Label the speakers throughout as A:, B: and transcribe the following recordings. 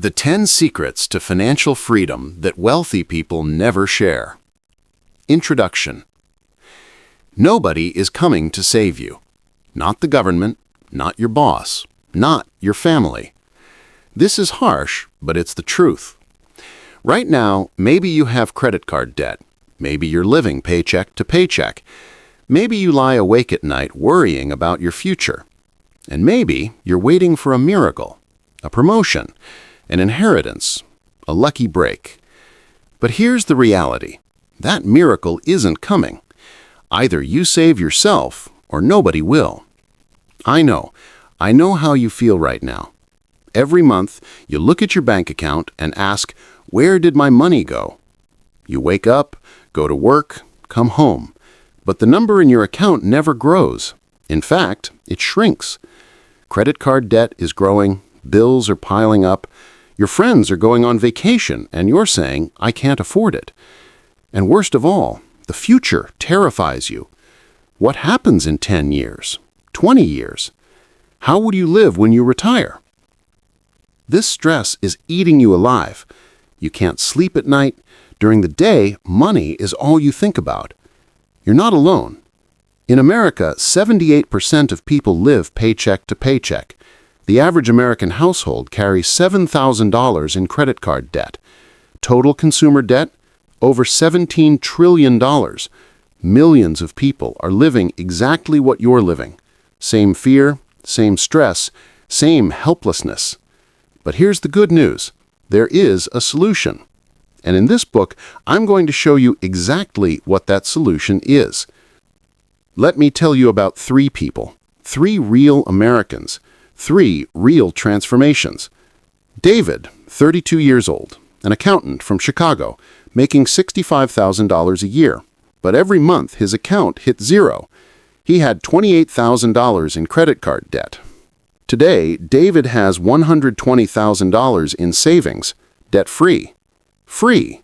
A: The 10 Secrets to Financial Freedom That Wealthy People Never Share. Introduction. Nobody is coming to save you. Not the government, not your boss, not your family. This is harsh, but it's the truth. Right now, maybe you have credit card debt. Maybe you're living paycheck to paycheck. Maybe you lie awake at night worrying about your future. And maybe you're waiting for a miracle, a promotion, an inheritance, a lucky break. But here's the reality. That miracle isn't coming. Either you save yourself or nobody will. I know how you feel right now. Every month, you look at your bank account and ask, where did my money go? You wake up, go to work, come home, but the number in your account never grows. In fact, it shrinks. Credit card debt is growing, bills are piling up, your friends are going on vacation, and you're saying, I can't afford it. And worst of all, the future terrifies you. What happens in 10 years, 20 years? How would you live when you retire? This stress is eating you alive. You can't sleep at night. During the day, money is all you think about. You're not alone. In America, 78% of people live paycheck to paycheck. The average American household carries $7,000 in credit card debt. Total consumer debt? Over $17 trillion. Millions of people are living exactly what you're living. Same fear, same stress, same helplessness. But here's the good news. There is a solution. And in this book, I'm going to show you exactly what that solution is. Let me tell you about 3 people, 3 real Americans, 3 real transformations. David, 32 years old, an accountant from Chicago, making $65,000 a year. But every month his account hit zero. He had $28,000 in credit card debt. Today, David has $120,000 in savings, debt-free. Free.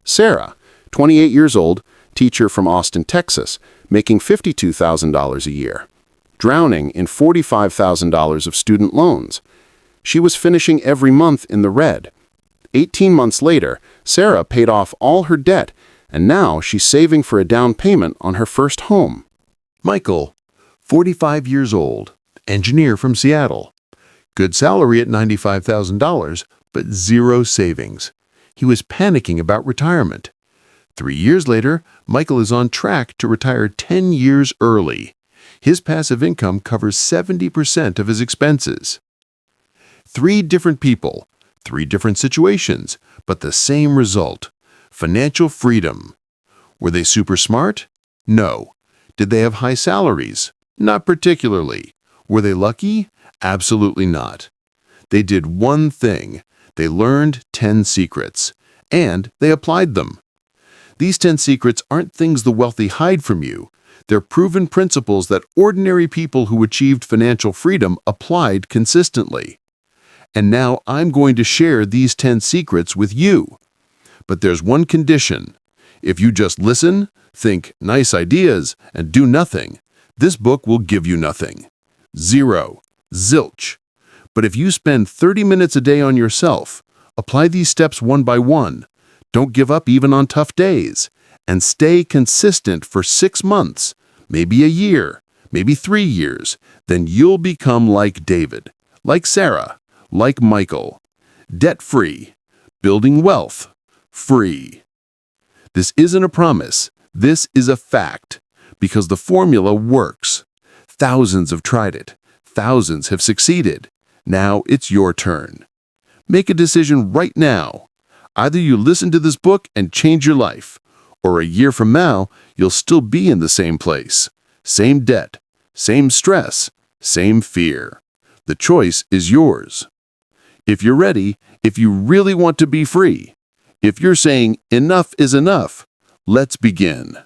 A: Sarah, 28 years old, teacher from Austin, Texas, making $52,000 a year, drowning in $45,000 of student loans. She was finishing every month in the red. 18 months later, Sarah paid off all her debt, and now she's saving for a down payment on her first home.
B: Michael, 45 years old, engineer from Seattle. Good salary at $95,000, but zero savings. He was panicking about retirement. 3 years later, Michael is on track to retire 10 years early. His passive income covers 70% of his expenses. 3 different people, 3 different situations, but the same result: financial freedom. Were they super smart? No. Did they have high salaries? Not particularly. Were they lucky? Absolutely not. They did one thing. They learned 10 secrets, and they applied them. These 10 secrets aren't things the wealthy hide from you. They're proven principles that ordinary people who achieved financial freedom applied consistently. And now I'm going to share these 10 secrets with you. But there's one condition. If you just listen, think nice ideas, and do nothing, this book will give you nothing. Zero. Zilch. But if you spend 30 minutes a day on yourself, apply these steps one by one, don't give up even on tough days, and stay consistent for 6 months, maybe a year, maybe 3 years, then you'll become like David, like Sarah, like Michael. Debt-free. Building wealth. Free. This isn't a promise. This is a fact, because the formula works. Thousands have tried it. Thousands have succeeded. Now it's your turn. Make a decision right now. Either you listen to this book and change your life, or a year from now, you'll still be in the same place. Same debt, same stress, same fear. The choice is yours. If you're ready, if you really want to be free, if you're saying enough is enough, let's begin.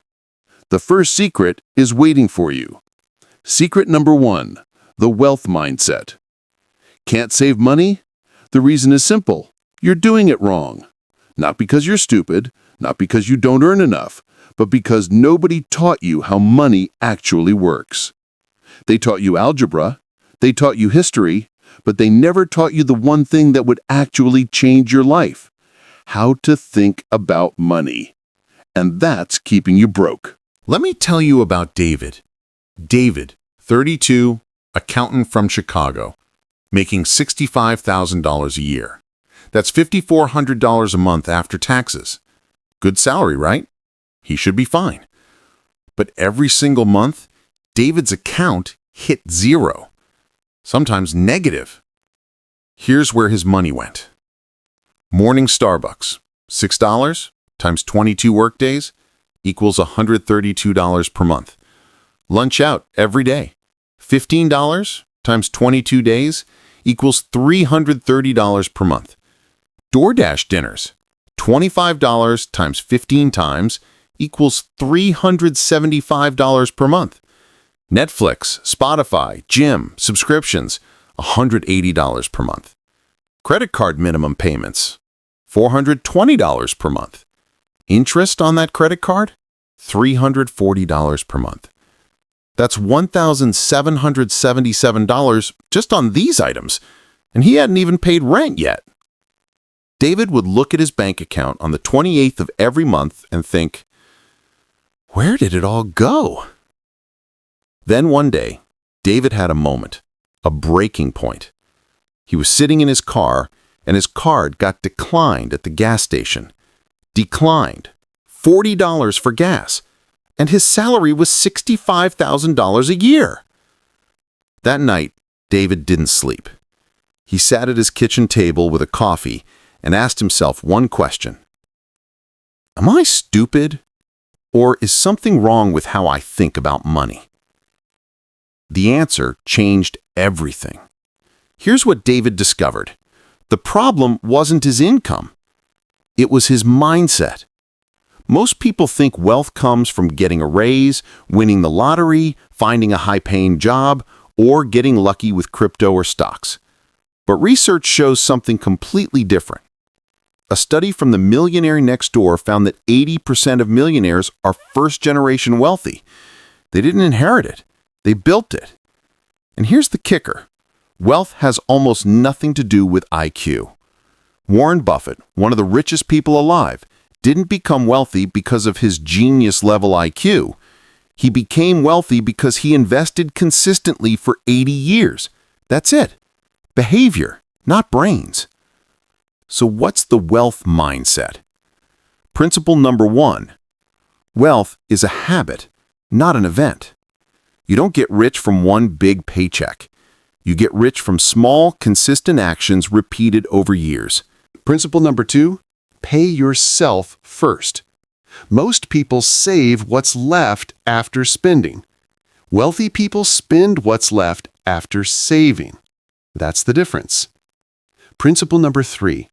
B: The first secret is waiting for you. Secret number 1, the wealth mindset. Can't save money? The reason is simple. You're doing it wrong. Not because you're stupid, not because you don't earn enough, but because nobody taught you how money actually works. They taught you algebra, they taught you history, but they never taught you the one thing that would actually change your life: how to think about money. And that's keeping you broke.
A: Let me tell you about David. David, 32, accountant from Chicago, making $65,000 a year. That's $5,400 a month after taxes. Good salary, right? He should be fine. But every single month, David's account hit zero, sometimes negative. Here's where his money went. Morning Starbucks, $6 times 22 workdays equals $132 per month. Lunch out every day, $15 times 22 days equals $330 per month. DoorDash dinners, $25 times 15 times equals $375 per month. Netflix, Spotify, gym, subscriptions, $180 per month. Credit card minimum payments, $420 per month. Interest on that credit card, $340 per month. That's $1,777 just on these items, and he hadn't even paid rent yet. David would look at his bank account on the 28th of every month and think, where did it all go? Then one day, David had a moment, a breaking point. He was sitting in his car, and his card got declined at the gas station. Declined. $40 for gas. And his salary was $65,000 a year. That night, David didn't sleep. He sat at his kitchen table with a coffee and asked himself one question. Am I stupid? Or is something wrong with how I think about money? The answer changed everything. Here's what David discovered. The problem wasn't his income. It was his mindset. Most people think wealth comes from getting a raise, winning the lottery, finding a high-paying job, or getting lucky with crypto or stocks. But research shows something completely different. A study from the Millionaire Next Door found that 80% of millionaires are first-generation wealthy. They didn't inherit it. They built it. And here's the kicker. Wealth has almost nothing to do with IQ. Warren Buffett, one of the richest people alive, didn't become wealthy because of his genius-level IQ. He became wealthy because he invested consistently for 80 years. That's it. Behavior, not brains. So what's the wealth mindset? Principle number 1. Wealth is a habit, not an event. You don't get rich from one big paycheck. You get rich from small, consistent actions repeated over years.
B: Principle number 2, pay yourself first. Most people save what's left after spending. Wealthy people spend what's left after saving. That's the difference. Principle number 3,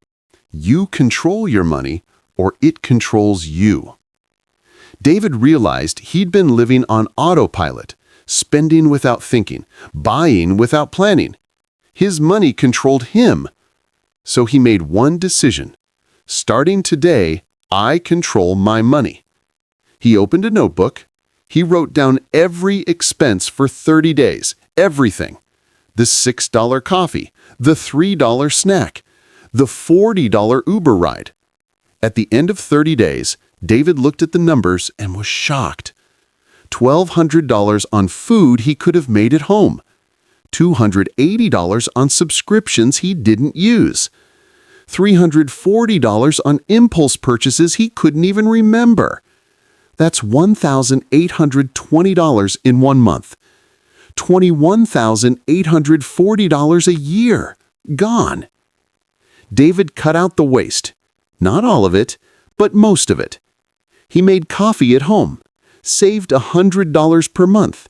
B: you control your money or it controls you. David realized he'd been living on autopilot, spending without thinking, buying without planning. His money controlled him. So he made one decision. Starting today, I control my money. He opened a notebook. He wrote down every expense for 30 days, everything. The $6 coffee, the $3 snack, the $40 Uber ride. At the end of 30 days, David looked at the numbers and was shocked. $1,200 on food he could have made at home. $280 on subscriptions he didn't use. $340 on impulse purchases he couldn't even remember. That's $1,820 in 1 month. $21,840 a year. Gone. David cut out the waste. Not all of it, but most of it. He made coffee at home. Saved $100 per month.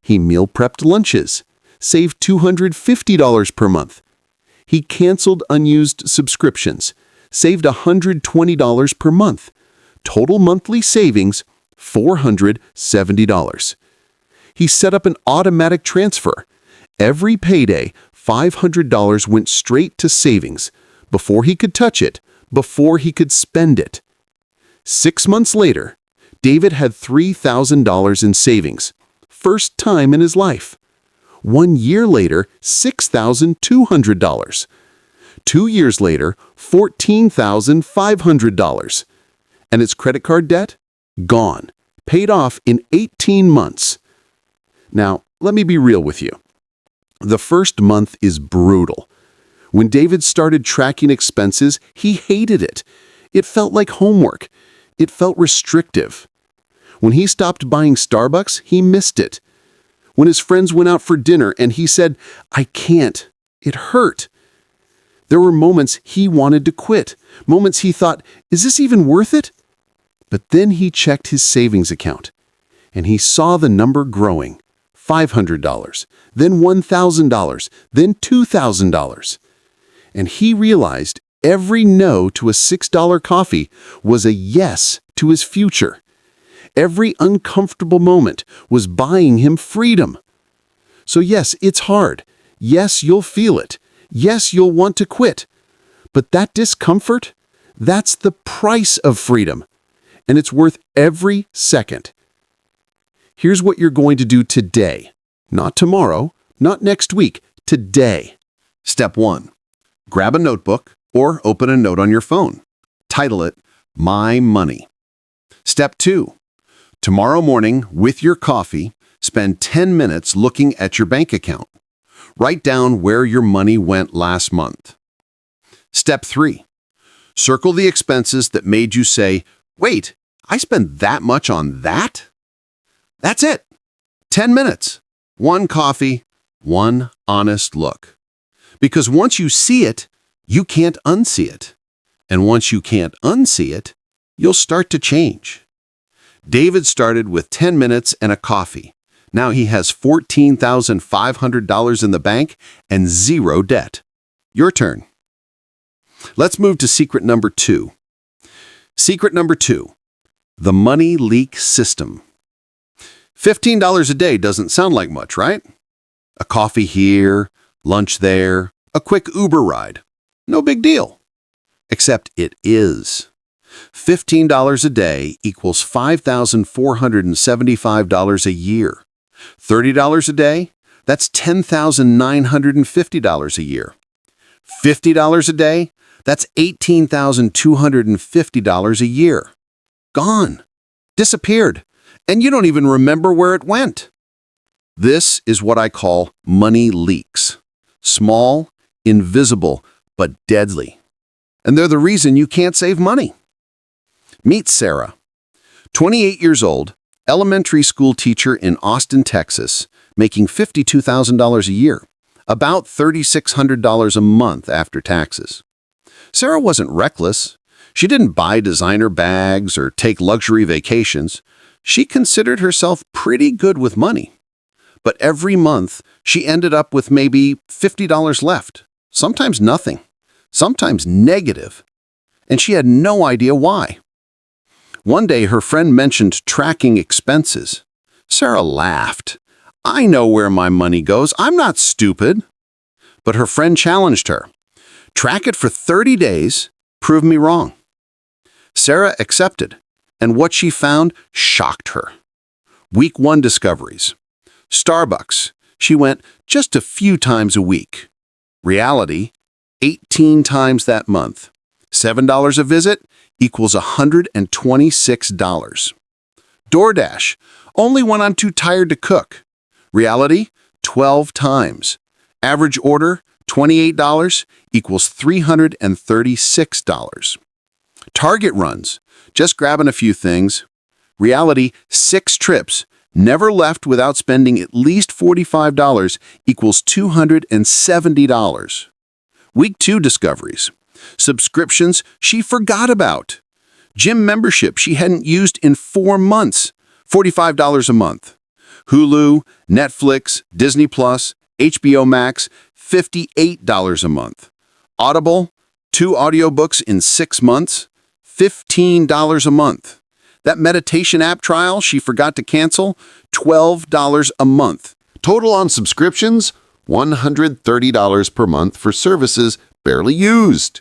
B: He meal prepped lunches. Saved $250 per month. He canceled unused subscriptions. Saved $120 per month. Total monthly savings, $470. He set up an automatic transfer. Every payday, $500 went straight to savings, before he could touch it, before he could spend it. 6 months later, David had $3,000 in savings. First time in his life.
A: 1 year later, $6,200. 2 years later, $14,500. And its credit card debt? Gone. Paid off in 18 months. Now, let me be real with you. The first month is brutal. When David started tracking expenses, he hated it. It felt like homework. It felt restrictive. When he stopped buying Starbucks, he missed it. When his friends went out for dinner and he said, "I can't," it hurt. There were moments he wanted to quit, moments he thought, "Is this even worth it?" But then he checked his savings account, and he saw the number growing. $500, then $1,000, then $2,000. And he realized every no to a $6 coffee was a yes to his future. Every uncomfortable moment was buying him freedom. So yes, it's hard. Yes, you'll feel it. Yes, you'll want to quit. But that discomfort, that's the price of freedom. And it's worth every second. Here's what you're going to do today. Not tomorrow, not next week, today.
C: Step 1. Grab a notebook or open a note on your phone. Title it, My Money. Step 2. Tomorrow morning, with your coffee, spend 10 minutes looking at your bank account. Write down where your money went last month. Step 3. Circle the expenses that made you say, "Wait, I spent that much on that?" That's it. 10 minutes. One coffee, one honest look. Because once you see it, you can't unsee it. And once you can't unsee it, you'll start to change. David started with 10 minutes and a coffee. Now he has $14,500 in the bank and zero debt. Your turn. Let's move to secret number 2. Secret number 2. The money leak system. $15 a day doesn't sound like much, right? A coffee here, lunch there, a quick Uber ride. No big deal. Except it is. $15 a day equals $5,475 a year. $30 a day, that's $10,950 a year. $50 a day, that's $18,250 a year. Gone. Disappeared. And you don't even remember where it went. This is what I call money leaks. Small, invisible, but deadly. And they're the reason you can't save money. Meet Sarah. 28 years old, elementary school teacher in Austin, Texas, making $52,000 a year, about $3,600 a month after taxes. Sarah wasn't reckless. She didn't buy designer bags or take luxury vacations. She considered herself pretty good with money. But every month, she ended up with maybe $50 left, sometimes nothing, sometimes negative. And she had no idea why. One day, her friend mentioned tracking expenses. Sarah laughed. "I know where my money goes. I'm not stupid." But her friend challenged her. "Track it for 30 days. Prove me wrong." Sarah accepted, and what she found shocked her. Week 1 discoveries. Starbucks. She went just a few times a week. Reality, 18 times that month. $7 a visit equals $126. DoorDash. Only when I'm too tired to cook. Reality, 12 times. Average order, $28 equals $336. Target runs. Just grabbing a few things. Reality, 6 trips. Never left without spending at least $45 equals $270. Week 2 discoveries. Subscriptions she forgot about. Gym membership she hadn't used in 4 months, $45 a month. Hulu, Netflix, Disney Plus, HBO Max, $58 a month. Audible, 2 audiobooks in 6 months, $15 a month. That meditation app trial she forgot to cancel, $12 a month. Total on subscriptions, $130 per month for services barely used.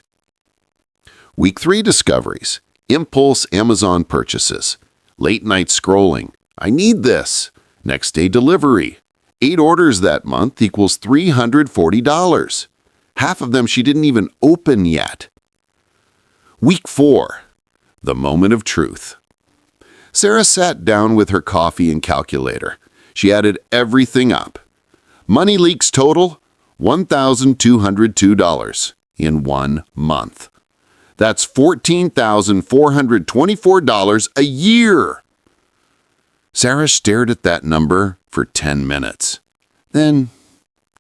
C: Week 3 discoveries. Impulse Amazon purchases. Late night scrolling. I need this. Next day delivery. 8 orders that month equals $340. Half of them she didn't even open yet. Week 4. The moment of truth. Sarah sat down with her coffee and calculator. She added everything up. Money leaks total, $1,202 in 1 month. That's $14,424 a year. Sarah stared at that number for 10 minutes. Then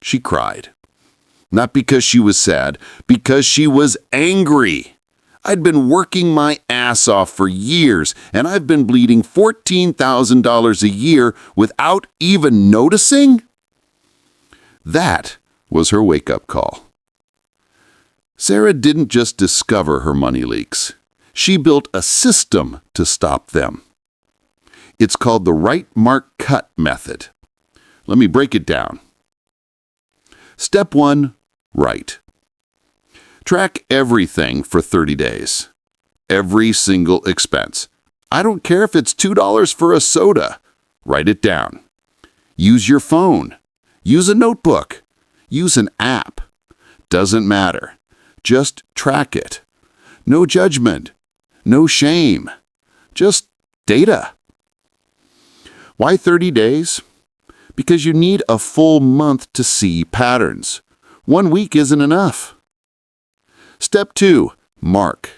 C: she cried. Not because she was sad, because she was angry. I'd been working my ass off for years, and I've been bleeding $14,000 a year without even noticing? That was her wake-up call. Sarah didn't just discover her money leaks. She built a system to stop them. It's called the Right Mark Cut method. Let me break it down. Step 1, write. Track everything for 30 days. Every single expense. I don't care if it's $2 for a soda. Write it down. Use your phone. Use a notebook. Use an app. Doesn't matter. Just track it. No judgment. No shame. Just data. Why 30 days? Because you need a full month to see patterns. 1 week isn't enough. Step 2, mark.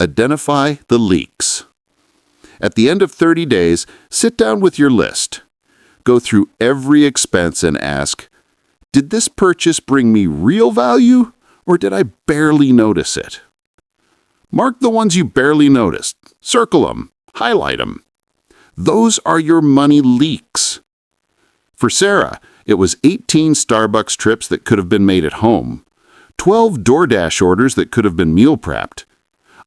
C: Identify the leaks. At the end of 30 days, sit down with your list. Go through every expense and ask, did this purchase bring me real value, or did I barely notice it? Mark the ones you barely noticed. Circle them. Highlight them. Those are your money leaks. For Sarah, it was 18 Starbucks trips that could have been made at home, 12 DoorDash orders that could have been meal prepped,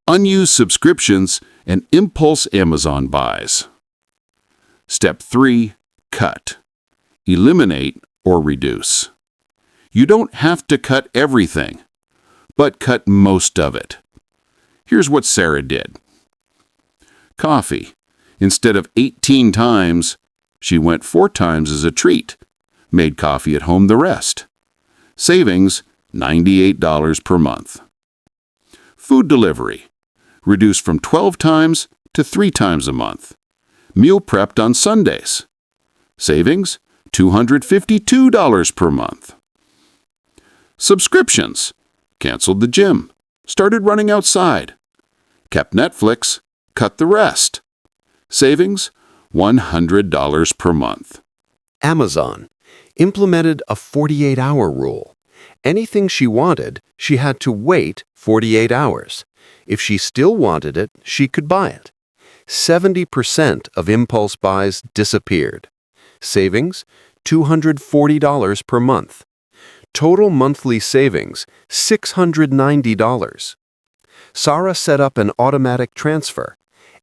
C: unused subscriptions, and impulse Amazon buys. Step 3, cut. Eliminate or reduce. You don't have to cut everything, but cut most of it. Here's what Sarah did. Coffee. Instead of 18 times, she went 4 times as a treat. Made coffee at home the rest. Savings, $98 per month. Food delivery. Reduced from 12 times to 3 times a month. Meal prepped on Sundays. Savings, $252 per month. Subscriptions. Canceled the gym. Started running outside. Kept Netflix. Cut the rest. Savings, $100 per month.
D: Amazon implemented a 48-hour rule. Anything she wanted, she had to wait 48 hours. If she still wanted it, she could buy it. 70% of impulse buys disappeared. Savings, $240 per month. Total monthly savings, $690. Sarah set up an automatic transfer.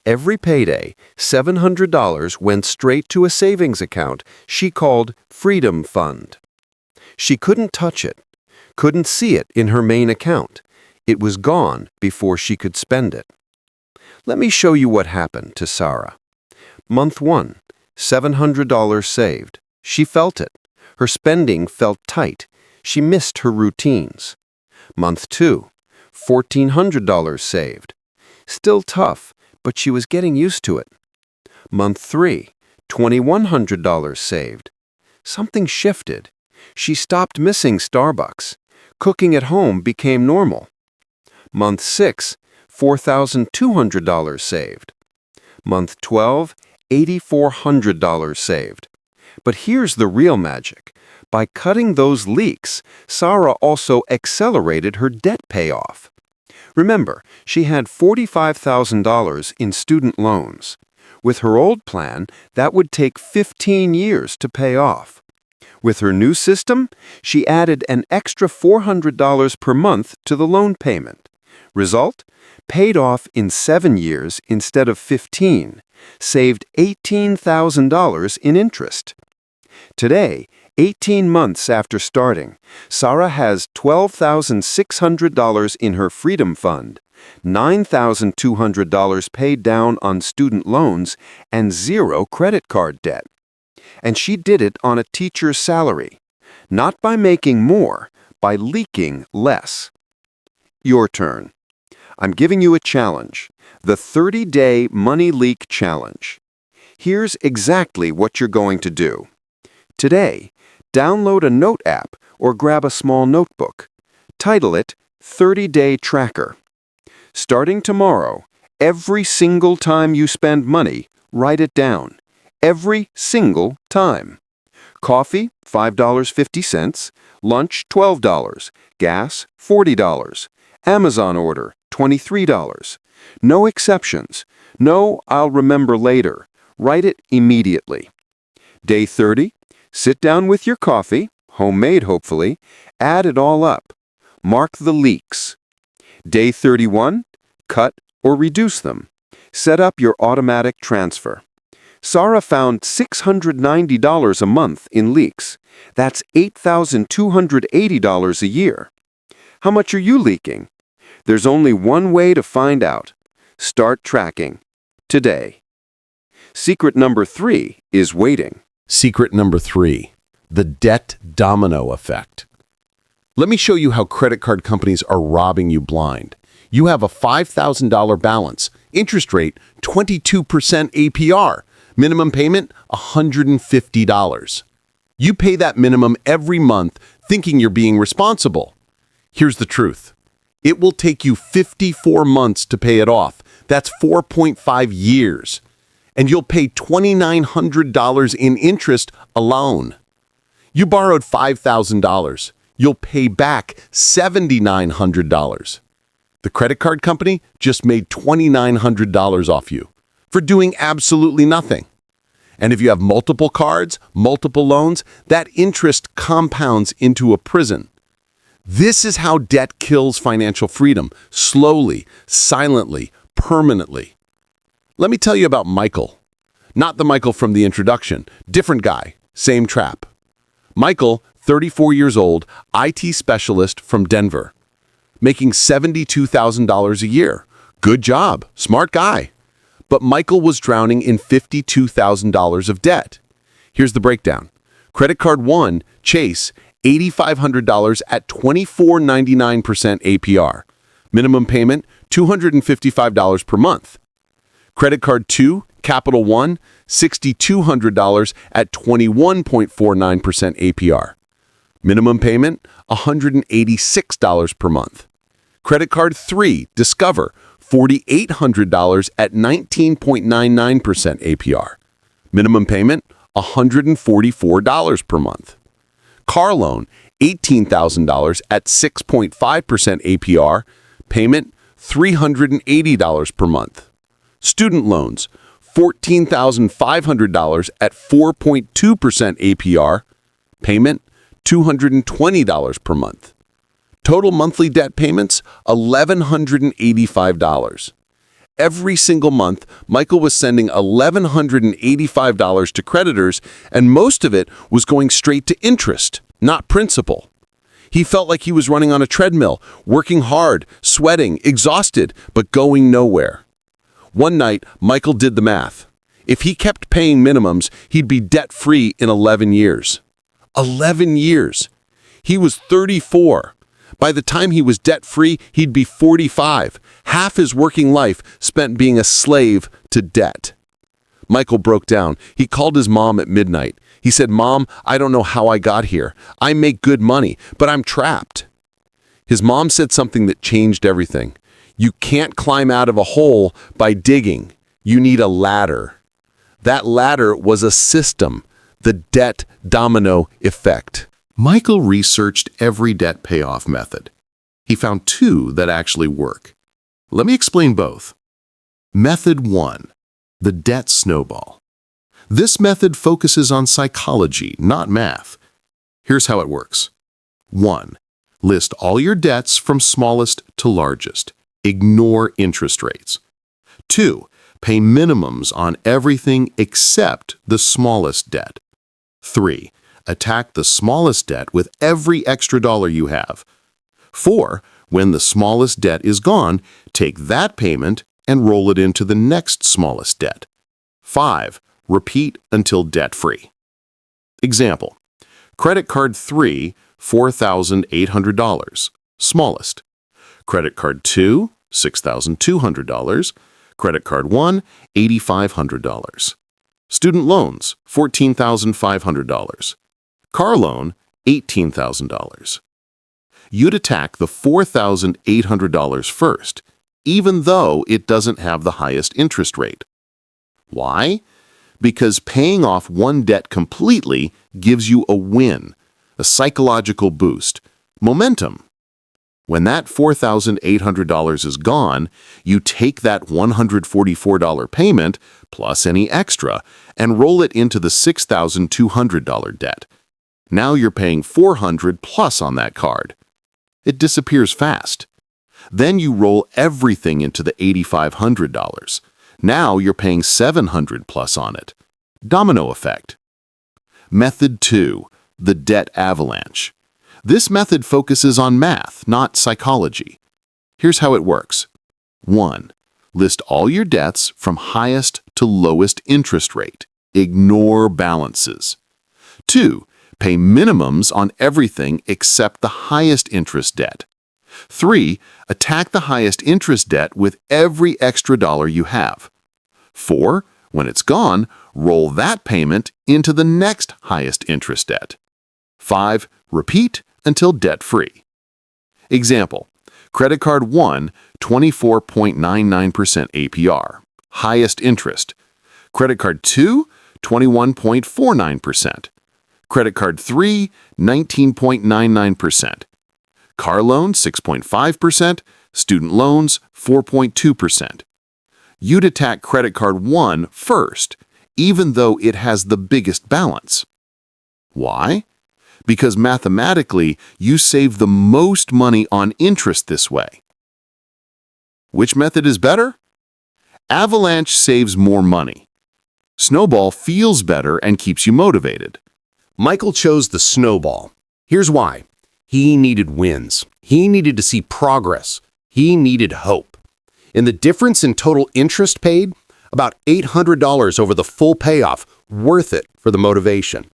D: Every payday, $700 went straight to a savings account she called Freedom Fund. She couldn't touch it, couldn't see it in her main account. It was gone before she could spend it. Let me show you what happened to Sarah. Month 1, $700 saved. She felt it. Her spending felt tight. She missed her routines. Month 2, $1,400 saved. Still tough, but she was getting used to it. Month 3, $2,100 saved. Something shifted. She stopped missing Starbucks. Cooking at home became normal. Month 6, $4,200 saved. Month 12, $8,400 saved. But here's the real magic. By cutting those leaks, Sarah also accelerated her debt payoff. Remember, she had $45,000 in student loans. With her old plan, that would take 15 years to pay off. With her new system, she added an extra $400 per month to the loan payment. Result? Paid off in 7 years instead of 15, saved $18,000 in interest. Today, 18 months after starting, Sarah has $12,600 in her Freedom Fund, $9,200 paid down on student loans, and 0 credit card debt. And she did it on a teacher's salary, not by making more, by leaking less. Your turn. I'm giving you a challenge, the 30-day money leak challenge. Here's exactly what you're going to do. Today, download a note app or grab a small notebook. Title it 30-Day Tracker. Starting tomorrow, every single time you spend money, write it down. Every single time. Coffee, $5.50. Lunch, $12. Gas, $40. Amazon order, $23. No exceptions. No, I'll remember later. Write it immediately. Day 30, sit down with your coffee, homemade hopefully, add it all up. Mark the leaks. Day 31, cut or reduce them. Set up your automatic transfer. Sarah found $690 a month in leaks. That's $8,280 a year. How much are you leaking? There's only one way to find out. Start tracking. Today. Secret number 3 is waiting.
A: Secret number 3, the debt domino effect. Let me show you how credit card companies are robbing you blind. You have a $5,000 balance, interest rate 22% APR, minimum payment $150. You pay that minimum every month thinking you're being responsible. Here's the truth. It will take you 54 months to pay it off. That's 4.5 years. And you'll pay $2,900 in interest alone. You borrowed $5,000. You'll pay back $7,900. The credit card company just made $2,900 off you for doing absolutely nothing. And if you have multiple cards, multiple loans, that interest compounds into a prison. This is how debt kills financial freedom, slowly, silently, permanently. Let me tell you about Michael. Not the Michael from the introduction, different guy, same trap. Michael, 34 years old, IT specialist from Denver, making $72,000 a year. Good job, smart guy. But Michael was drowning in $52,000 of debt. Here's the breakdown. Credit card 1, Chase, $8,500 at 24.99% APR. Minimum payment, $255 per month. Credit card 2, Capital One, $6,200 at 21.49% APR. Minimum payment, $186 per month. Credit card 3, Discover, $4,800 at 19.99% APR. Minimum payment, $144 per month. Car loan, $18,000 at 6.5% APR. Payment, $380 per month. Student loans, $14,500 at 4.2% APR. Payment, $220 per month. Total monthly debt payments, $1,185. Every single month, Michael was sending $1,185 to creditors, and most of it was going straight to interest, not principal. He felt like he was running on a treadmill, working hard, sweating, exhausted, but going nowhere. One night, Michael did the math. If he kept paying minimums, he'd be debt-free in 11 years. 11 years! He was 34. By the time he was debt-free, he'd be 45. Half his working life spent being a slave to debt. Michael broke down. He called his mom at midnight. He said, "Mom, I don't know how I got here. I make good money, but I'm trapped." His mom said something that changed everything. You can't climb out of a hole by digging. You need a ladder. That ladder was a system, the debt domino effect.
B: Michael researched every debt payoff method. He found 2 that actually work. Let me explain both. Method 1, the debt snowball. This method focuses on psychology, not math. Here's how it works. 1, list all your debts from smallest to largest. Ignore interest rates. 2, pay minimums on everything except the smallest debt. 3, attack the smallest debt with every extra dollar you have. 4, when the smallest debt is gone, take that payment and roll it into the next smallest debt. 5, repeat until debt-free. Example, credit card 3, $4,800, smallest. Credit card 2, $6,200. Credit card 1, $8,500. Student loans, $14,500. Car loan, $18,000. You'd attack the $4,800 first, even though it doesn't have the highest interest rate. Why? Because paying off one debt completely gives you a win, a psychological boost, momentum. When that $4,800 is gone, you take that $144 payment, plus any extra, and roll it into the $6,200 debt. Now you're paying $400 plus on that card. It disappears fast. Then you roll everything into the $8,500. Now you're paying $700 plus on it. Domino effect. Method 2, the debt avalanche. This method focuses on math, not psychology. Here's how it works. 1. List all your debts from highest to lowest interest rate. Ignore balances. 2. Pay minimums on everything except the highest interest debt. 3. Attack the highest interest debt with every extra dollar you have. 4. When it's gone, roll that payment into the next highest interest debt. 5. Repeat until debt-free. Example, credit card 1, 24.99% APR, highest interest. Credit card 2, 21.49%. Credit card 3, 19.99%. Car loan, 6.5%. Student loans, 4.2%. You'd attack credit card 1 first, even though it has the biggest balance. Why? Because mathematically, you save the most money on interest this way. Which method is better? Avalanche saves more money. Snowball feels better and keeps you motivated.
C: Michael chose the snowball. Here's why. He needed wins. He needed to see progress. He needed hope. And the difference in total interest paid? About $800 over the full payoff, worth it for the motivation.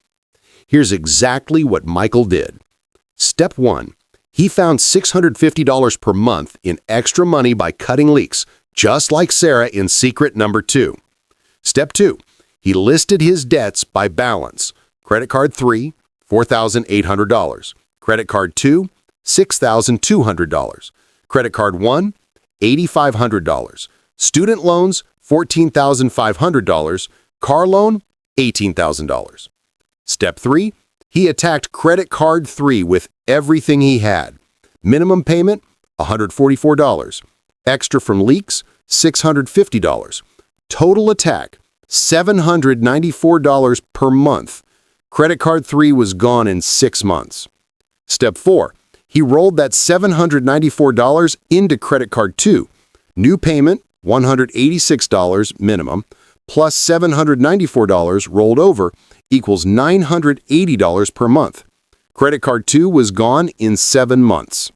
C: Here's exactly what Michael did. Step 1. He found $650 per month in extra money by cutting leaks, just like Sarah in secret number 2. Step 2. He listed his debts by balance. Credit card 3, $4,800. Credit card 2, $6,200. Credit card 1, $8,500. Student loans, $14,500. Car loan, $18,000. Step 3, he attacked credit card 3 with everything he had. Minimum payment, $144. Extra from leaks, $650. Total attack, $794 per month. Credit card 3 was gone in 6 months. Step 4, he rolled that $794 into credit card 2. New payment, $186 minimum, plus $794 rolled over equals $980 per month. Credit card 2 was gone in 7 months.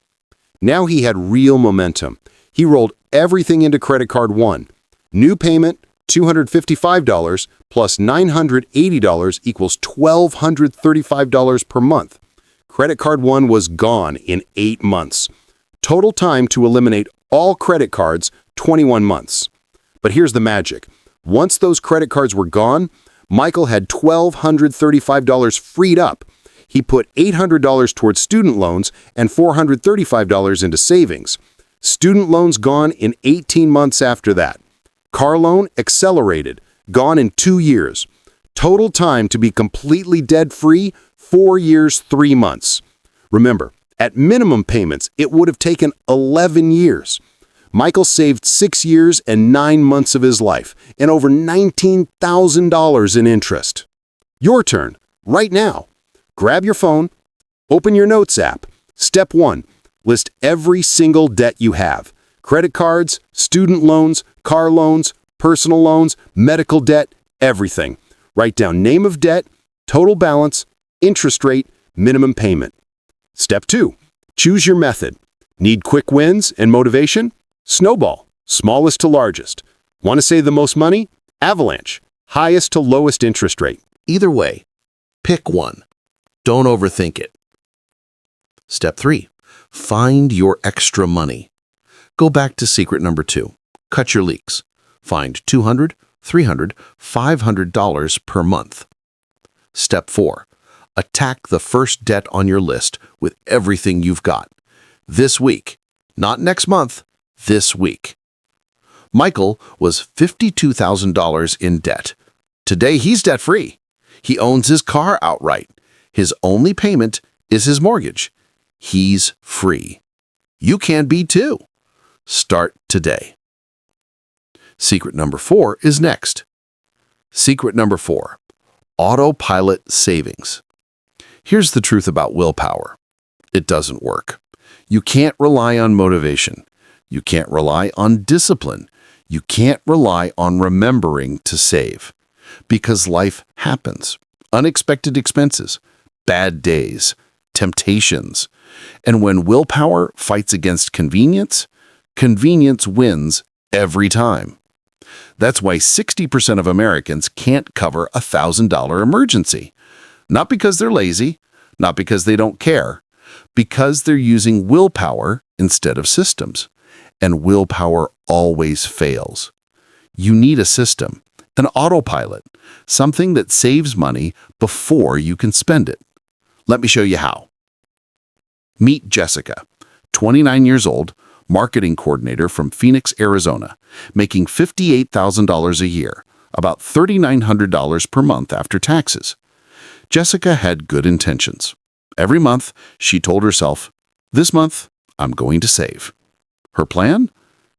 C: Now he had real momentum. He rolled everything into credit card 1. New payment, $255 plus $980 equals $1,235 per month. Credit card 1 was gone in 8 months. Total time to eliminate all credit cards, 21 months. But here's the magic. Once those credit cards were gone, Michael had $1,235 freed up. He put $800 towards student loans and $435 into savings. Student loans gone in 18 months after that. Car loan accelerated, gone in 2 years. Total time to be completely debt-free, 4 years, 3 months. Remember, at minimum payments, it would have taken 11 years. Michael saved 6 years and 9 months of his life and over $19,000 in interest. Your turn, right now. Grab your phone, open your Notes app. Step 1, list every single debt you have. Credit cards, student loans, car loans, personal loans, medical debt, everything. Write down name of debt, total balance, interest rate, minimum payment. Step 2, choose your method. Need quick wins and motivation? Snowball, smallest to largest. Want to save the most money? Avalanche, highest to lowest interest rate. Either way, Pick one. Don't overthink it. Step 3. Find your extra money. Go back to secret number 2. Cut your leaks. Find $200, $300, $500 per month. Step 4. Attack the first debt on your list with everything you've got. This week. Not next month. This week. Michael was $52,000 in debt. Today he's debt-free. He owns his car outright. His only payment is his mortgage. He's free. You can be too. Start today. Secret number 4 is next. Secret number 4. Autopilot savings. Here's the truth about willpower. It doesn't work. You can't rely on motivation. You can't rely on discipline. You can't rely on remembering to save. Because life happens. Unexpected expenses, bad days, temptations. And when willpower fights against convenience, convenience wins every time. That's why 60% of Americans can't cover a $1,000 emergency. Not because they're lazy, not because they don't care, because they're using willpower instead of systems. And willpower always fails. You need a system, an autopilot, something that saves money before you can spend it. Let me show you how. Meet Jessica, 29 years old, marketing coordinator from Phoenix, Arizona, making $58,000 a year, about $3,900 per month after taxes. Jessica had good intentions. Every month, she told herself, "This month, I'm going to save." Her plan?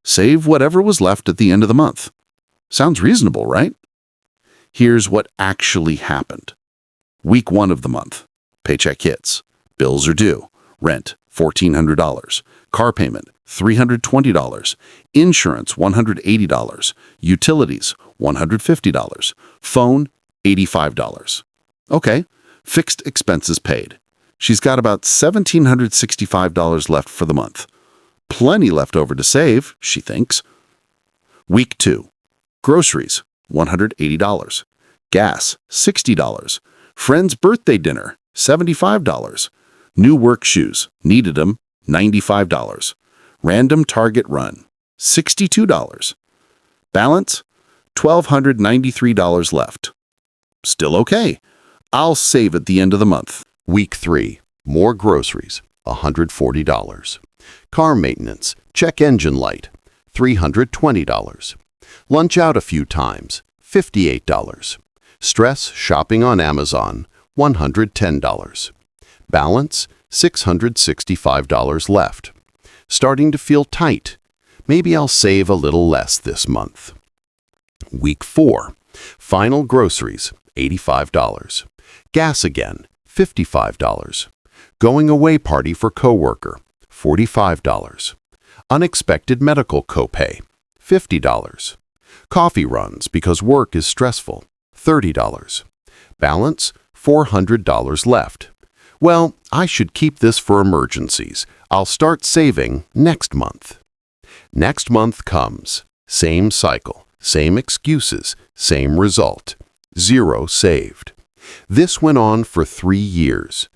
C: Save whatever was left at the end of the month. Sounds reasonable, right? Here's what actually happened. Week 1 of the month. Paycheck hits. Bills are due. Rent, $1,400. Car payment, $320. Insurance, $180. Utilities, $150. Phone, $85. Okay, fixed expenses paid. She's got about $1,765 left for the month. Plenty left over to save, she thinks. Week 2. Groceries, $180. Gas, $60. Friend's birthday dinner, $75. New work shoes, needed them, $95. Random Target run, $62. Balance, $1,293 left. Still okay. I'll save at the end of the month.
A: Week 3. More groceries, $140. Car maintenance, check engine light, $320. Lunch out a few times, $58. Stress shopping on Amazon, $110. Balance, $665 left. Starting to feel tight. Maybe I'll save a little less this month. Week 4. Final groceries, $85. Gas again, $55. Going away party for coworker, $45. Unexpected medical copay, $50. Coffee runs because work is stressful, $30. Balance, $400 left. Well, I should keep this for emergencies. I'll start saving next month. Next month comes. Same cycle, same excuses, same result. 0 saved. This went on for 3 years.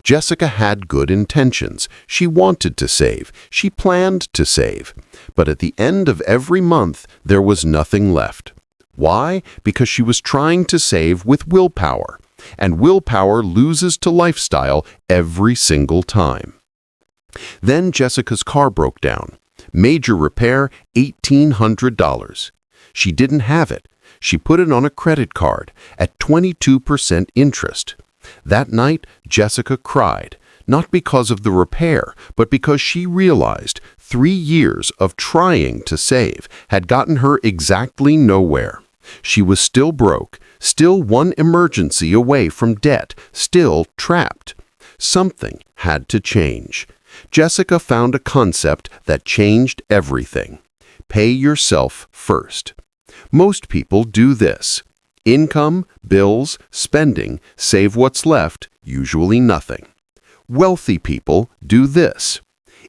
A: Jessica had good intentions. She wanted to save. She planned to save. But at the end of every month, there was nothing left. Why? Because she was trying to save with willpower. And willpower loses to lifestyle every single time. Then Jessica's car broke down. Major repair, $1,800. She didn't have it. She put it on a credit card at 22% interest. That night, Jessica cried, not because of the repair, but because she realized 3 years of trying to save had gotten her exactly nowhere. She was still broke, still one emergency away from debt, still trapped. Something had to change. Jessica found a concept that changed everything. Pay yourself first. Most people do this. Income, bills, spending, save what's left, usually nothing. Wealthy people do this.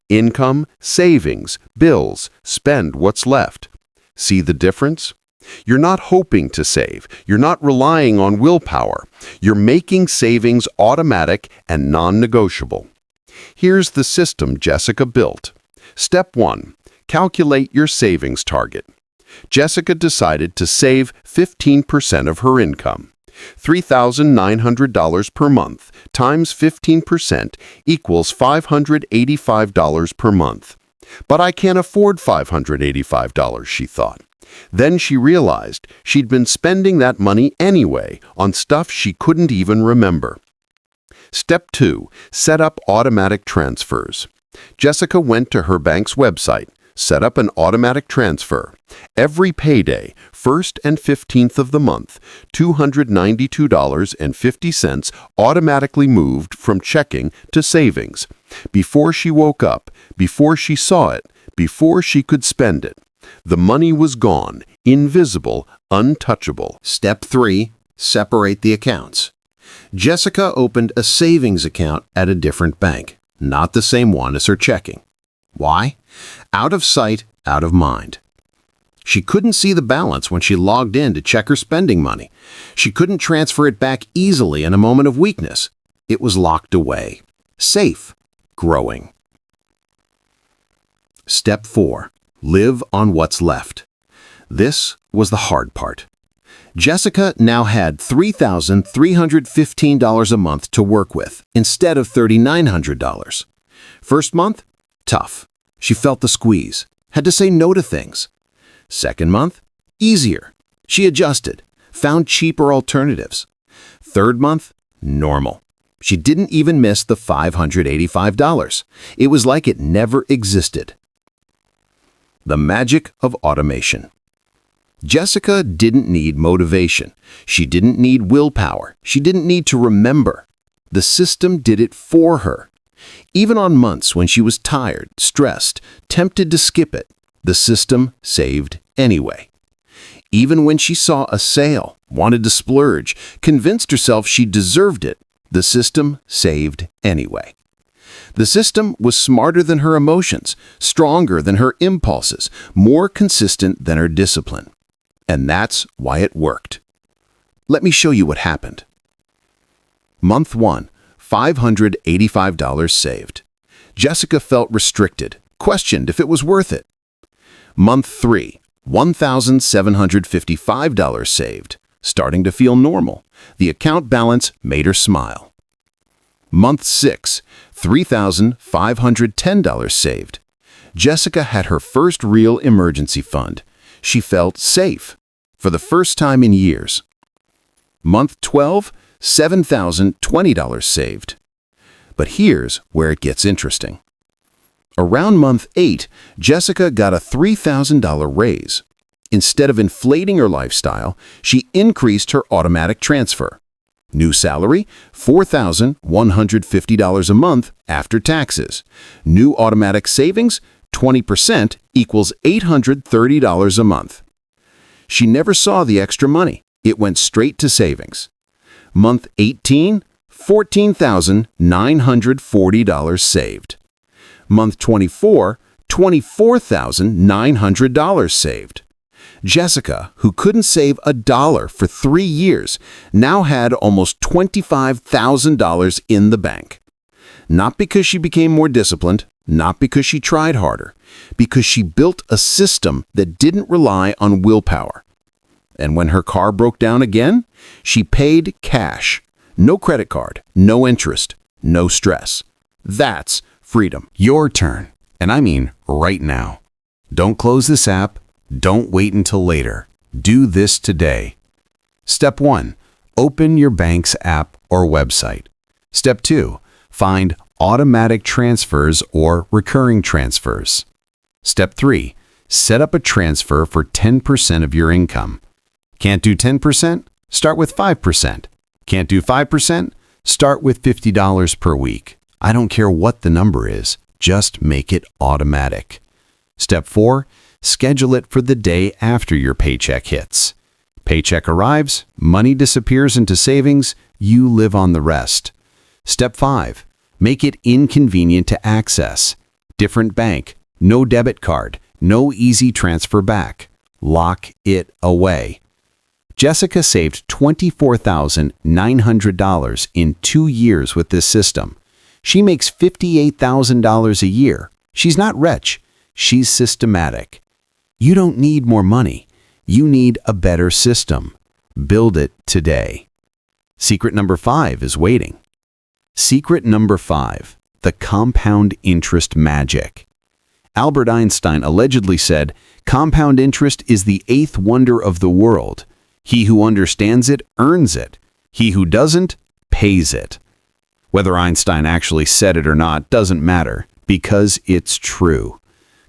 A: Income, savings, bills, spend what's left. See the difference?
B: You're not hoping to save. You're not relying on willpower. You're making savings automatic and non-negotiable. Here's the system Jessica built. Step 1. Calculate your savings target. Jessica decided to save 15% of her income. $3,900 per month times 15% equals $585 per month. But I can't afford $585, she thought. Then she realized she'd been spending that money anyway on stuff she couldn't even remember. Step 2. Set up automatic transfers. Jessica went to her bank's website, set up an automatic transfer. Every payday, 1st and 15th of the month, $292.50 automatically moved from checking to savings. Before she woke up, before she saw it, before she could spend it. The money was gone, invisible, untouchable.
A: Step 3. Separate the accounts. Jessica opened a savings account at a different bank, not the same one as her checking. Why? Out of sight, out of mind. She couldn't see the balance when she logged in to check her spending money. She couldn't transfer it back easily in a moment of weakness. It was locked away. Safe. Growing. Step 4. Live on what's left. This was the hard part. Jessica now had $3,315 a month to work with instead of $3,900. First month? Tough. She felt the squeeze, had to say no to things. Second month? Easier. She adjusted, found cheaper alternatives. Third month? Normal. She didn't even miss the $585. It was like it never existed. The magic of automation. Jessica didn't need motivation. She didn't need willpower. She didn't need to remember. The system did it for her. Even on months when she was tired, stressed, tempted to skip it, the system saved anyway. Even when she saw a sale, wanted to splurge, convinced herself she deserved it, the system saved anyway. The system was smarter than her emotions, stronger than her impulses, more consistent than her discipline. And that's why it worked. Let me show you what happened. Month 1, $585 saved. Jessica felt restricted, questioned if it was worth it. Month 3, $1,755 saved, starting to feel normal. The account balance made her smile. Month 6, $3,510 saved. Jessica had her first real emergency fund. She felt safe for the first time in years. Month 12, $7,020 saved. But here's where it gets interesting. Around month 8, Jessica got a $3,000 raise. Instead of inflating her lifestyle, she increased her automatic transfer. New salary, $4,150 a month after taxes. New automatic savings, 20% equals $830 a month. She never saw the extra money. It went straight to savings. Month 18, $14,940 saved. Month 24, $24,900 saved. Jessica, who couldn't save a dollar for 3 years, now had almost $25,000 in the bank. Not because she became more disciplined, not because she tried harder, because she built a system that didn't rely on willpower. And when her car broke down again, she paid cash. No credit card, no interest, no stress. That's freedom.
C: Your turn, and I mean right now. Don't close this app. Don't wait until later. Do this today. Step 1. Open your bank's app or website. Step 2. Find automatic transfers or recurring transfers. Step 3. Set up a transfer for 10% of your income. Can't do 10%? Start with 5%. Can't do 5%? Start with $50 per week. I don't care what the number is, just make it automatic. Step 4. Schedule it for the day after your paycheck hits. Paycheck arrives, money disappears into savings, you live on the rest. Step 5. Make it inconvenient to access. Different bank, no debit card, no easy transfer back.
A: Lock it away. Jessica saved $24,900 in 2 years with this system. She makes $58,000 a year. She's not rich. She's systematic. You don't need more money. You need a better system. Build it today. Secret number 5 is waiting. Secret number 5, the compound interest magic. Albert Einstein allegedly said, "Compound interest is the 8th wonder of the world. He who understands it earns it. He who doesn't pays it." Whether Einstein actually said it or not doesn't matter, because it's true.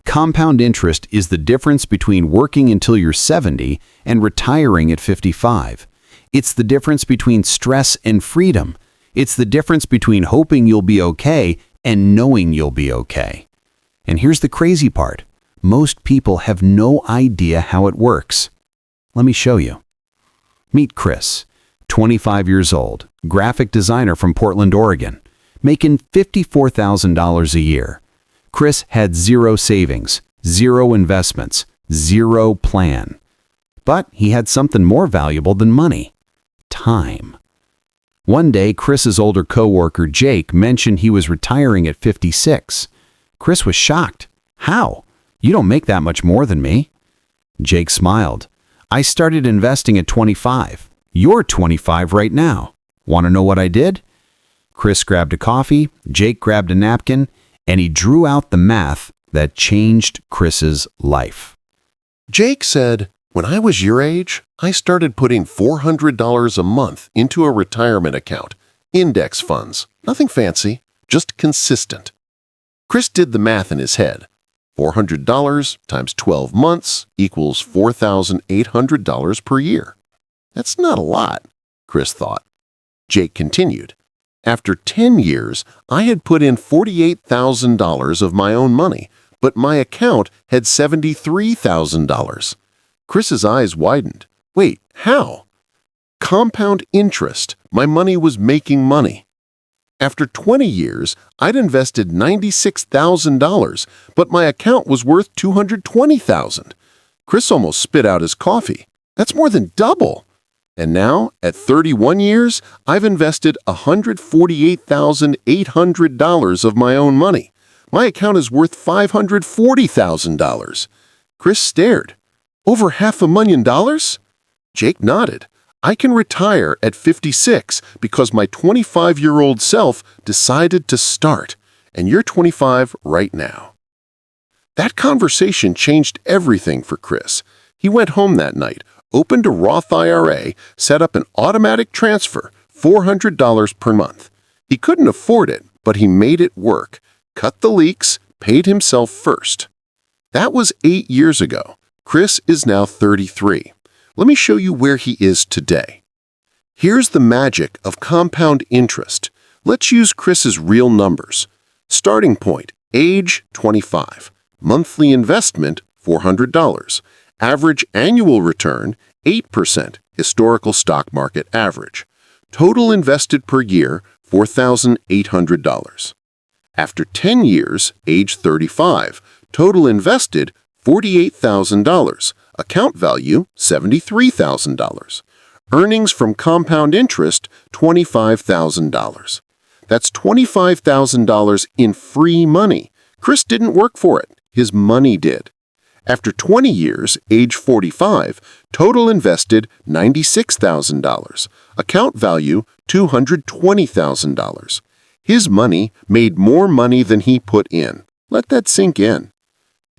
A: Compound interest is the difference between working until you're 70 and retiring at 55. It's the difference between stress and freedom. It's the difference between hoping you'll be okay and knowing you'll be okay. And here's the crazy part. Most people have no idea how it works. Let me show you. Meet Chris, 25 years old, graphic designer from Portland, Oregon, making $54,000 a year. Chris had 0 savings, 0 investments, 0 plan. But he had something more valuable than money: time. One day, Chris's older coworker, Jake, mentioned he was retiring at 56. Chris was shocked. "How? You don't make that much more than me." Jake smiled. "I started investing at 25. You're 25 right now. Want to know what I did?" Chris grabbed a coffee, Jake grabbed a napkin, and he drew out the math that changed Chris's life.
B: Jake said, "When I was your age, I started putting $400 a month into a retirement account, index funds, nothing fancy, just consistent." Chris did the math in his head. $400 times 12 months equals $4,800 per year. That's not a lot, Chris thought. Jake continued. After 10 years, I had put in $48,000 of my own money, but my account had $73,000. Chris's eyes widened. Wait, how? Compound interest. My money was making money. After 20 years, I'd invested $96,000, but my account was worth $220,000. Chris almost spit out his coffee. That's more than double. And now, at 31 years, I've invested $148,800 of my own money. My account is worth $540,000. Chris stared. Over $500,000? Jake nodded. I can retire at 56 because my 25-year-old self decided to start, and you're 25 right now. That conversation changed everything for Chris. He went home that night, opened a Roth IRA, set up an automatic transfer, $400 per month. He couldn't afford it, but he made it work, cut the leaks, paid himself first. That was 8 years ago. Chris is now 33. Let me show you where he is today. Here's the magic of compound interest. Let's use Chris's real numbers. Starting point, age 25. Monthly investment, $400. Average annual return, 8%, historical stock market average. Total invested per year, $4,800. After 10 years, age 35. Total invested, $48,000. Account value, $73,000. Earnings from compound interest, $25,000. That's $25,000 in free money. Chris didn't work for it. His money did. After 20 years, age 45, total invested $96,000. Account value, $220,000. His money made more money than he put in. Let that sink in.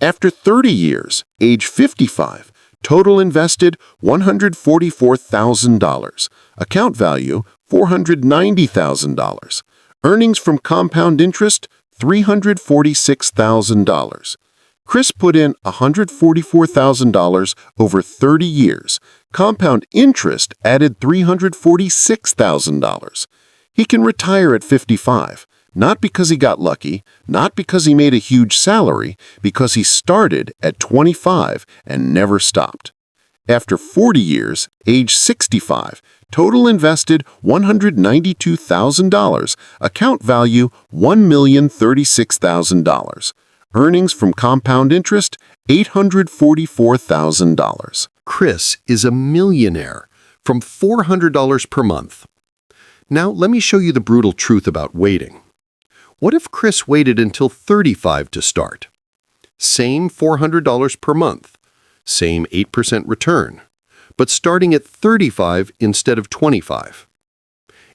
B: After 30 years, age 55, total invested $144,000. Account value, $490,000. Earnings from compound interest, $346,000. Chris put in $144,000 over 30 years. Compound interest added $346,000. He can retire at 55, not because he got lucky, not because he made a huge salary, because he started at 25 and never stopped. After 40 years, age 65, total invested $192,000, account value $1,036,000.
C: Earnings from compound interest, $844,000.
A: Chris is a millionaire from $400 per month. Now, let me show you the brutal truth about waiting. What if Chris waited until 35 to start? Same $400 per month, same 8% return, but starting at 35 instead of 25.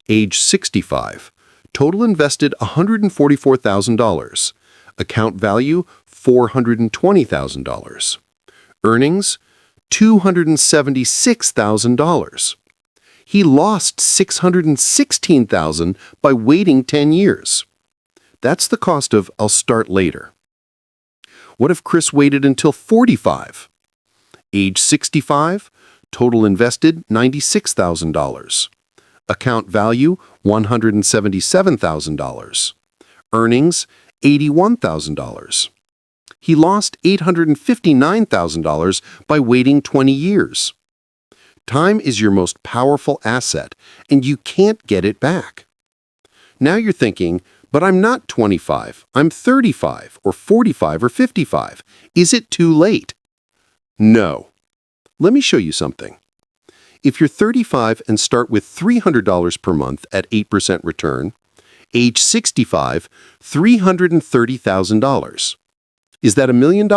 A: Age 65, total invested $144,000, account value $420,000, earnings $276,000. He lost $616,000 by waiting 10 years. That's the cost of I'll start later. What if Chris waited until 45? Age 65, total invested $96,000. Account value $177,000. Earnings $81,000. He lost $859,000 by waiting 20 years. Time is your most powerful asset, and you can't get it back. Now you're thinking, but I'm not 25, I'm 35 or 45 or 55. Is it too late? No. Let me show you something. If you're 35 and start with $300 per month at 8% return, age 65, $330,000. Is that $1 million?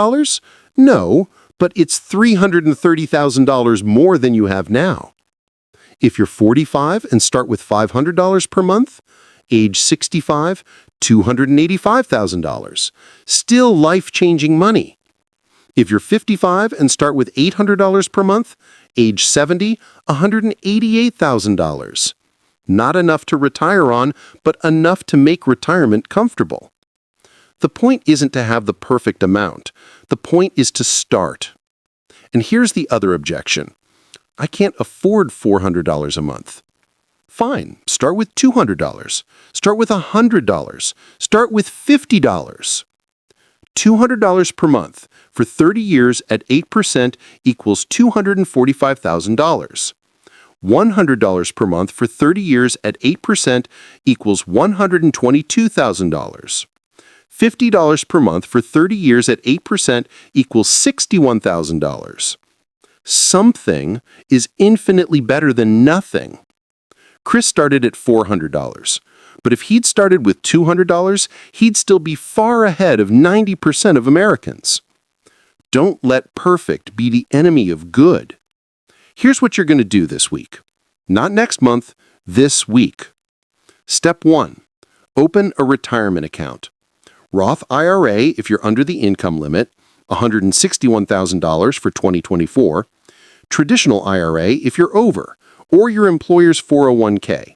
A: No, but it's $330,000 more than you have now. If you're 45 and start with $500 per month, age 65, $285,000. Still life-changing money. If you're 55 and start with $800 per month, age 70, $188,000. Not enough to retire on, but enough to make retirement comfortable. The point isn't to have the perfect amount. The point is to start. And here's the other objection. I can't afford $400 a month. Fine, start with $200. Start with $100. Start with $50. $200 per month for 30 years at 8% equals $245,000. $100 per month for 30 years at 8% equals $122,000. $50 per month for 30 years at 8% equals $61,000. Something is infinitely better than nothing. Chris started at $400, but if he'd started with $200, he'd still be far ahead of 90% of Americans. Don't let perfect be the enemy of good. Here's what you're going to do this week. Not next month, this week. Step 1. Open a retirement account. Roth IRA if you're under the income limit, $161,000 for 2024. Traditional IRA if you're over, or your employer's 401k.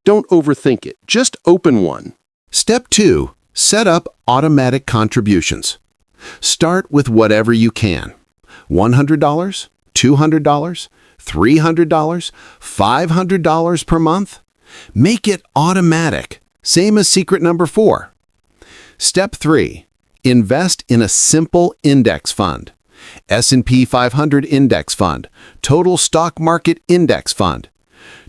A: Don't overthink it. Just open one.
C: Step 2. Set up automatic contributions. Start with whatever you can. $100, $200, $300, $500 per month. Make it automatic, same as secret number 4. Step 3. Invest in a simple index fund. S&P 500 index fund, total stock market index fund.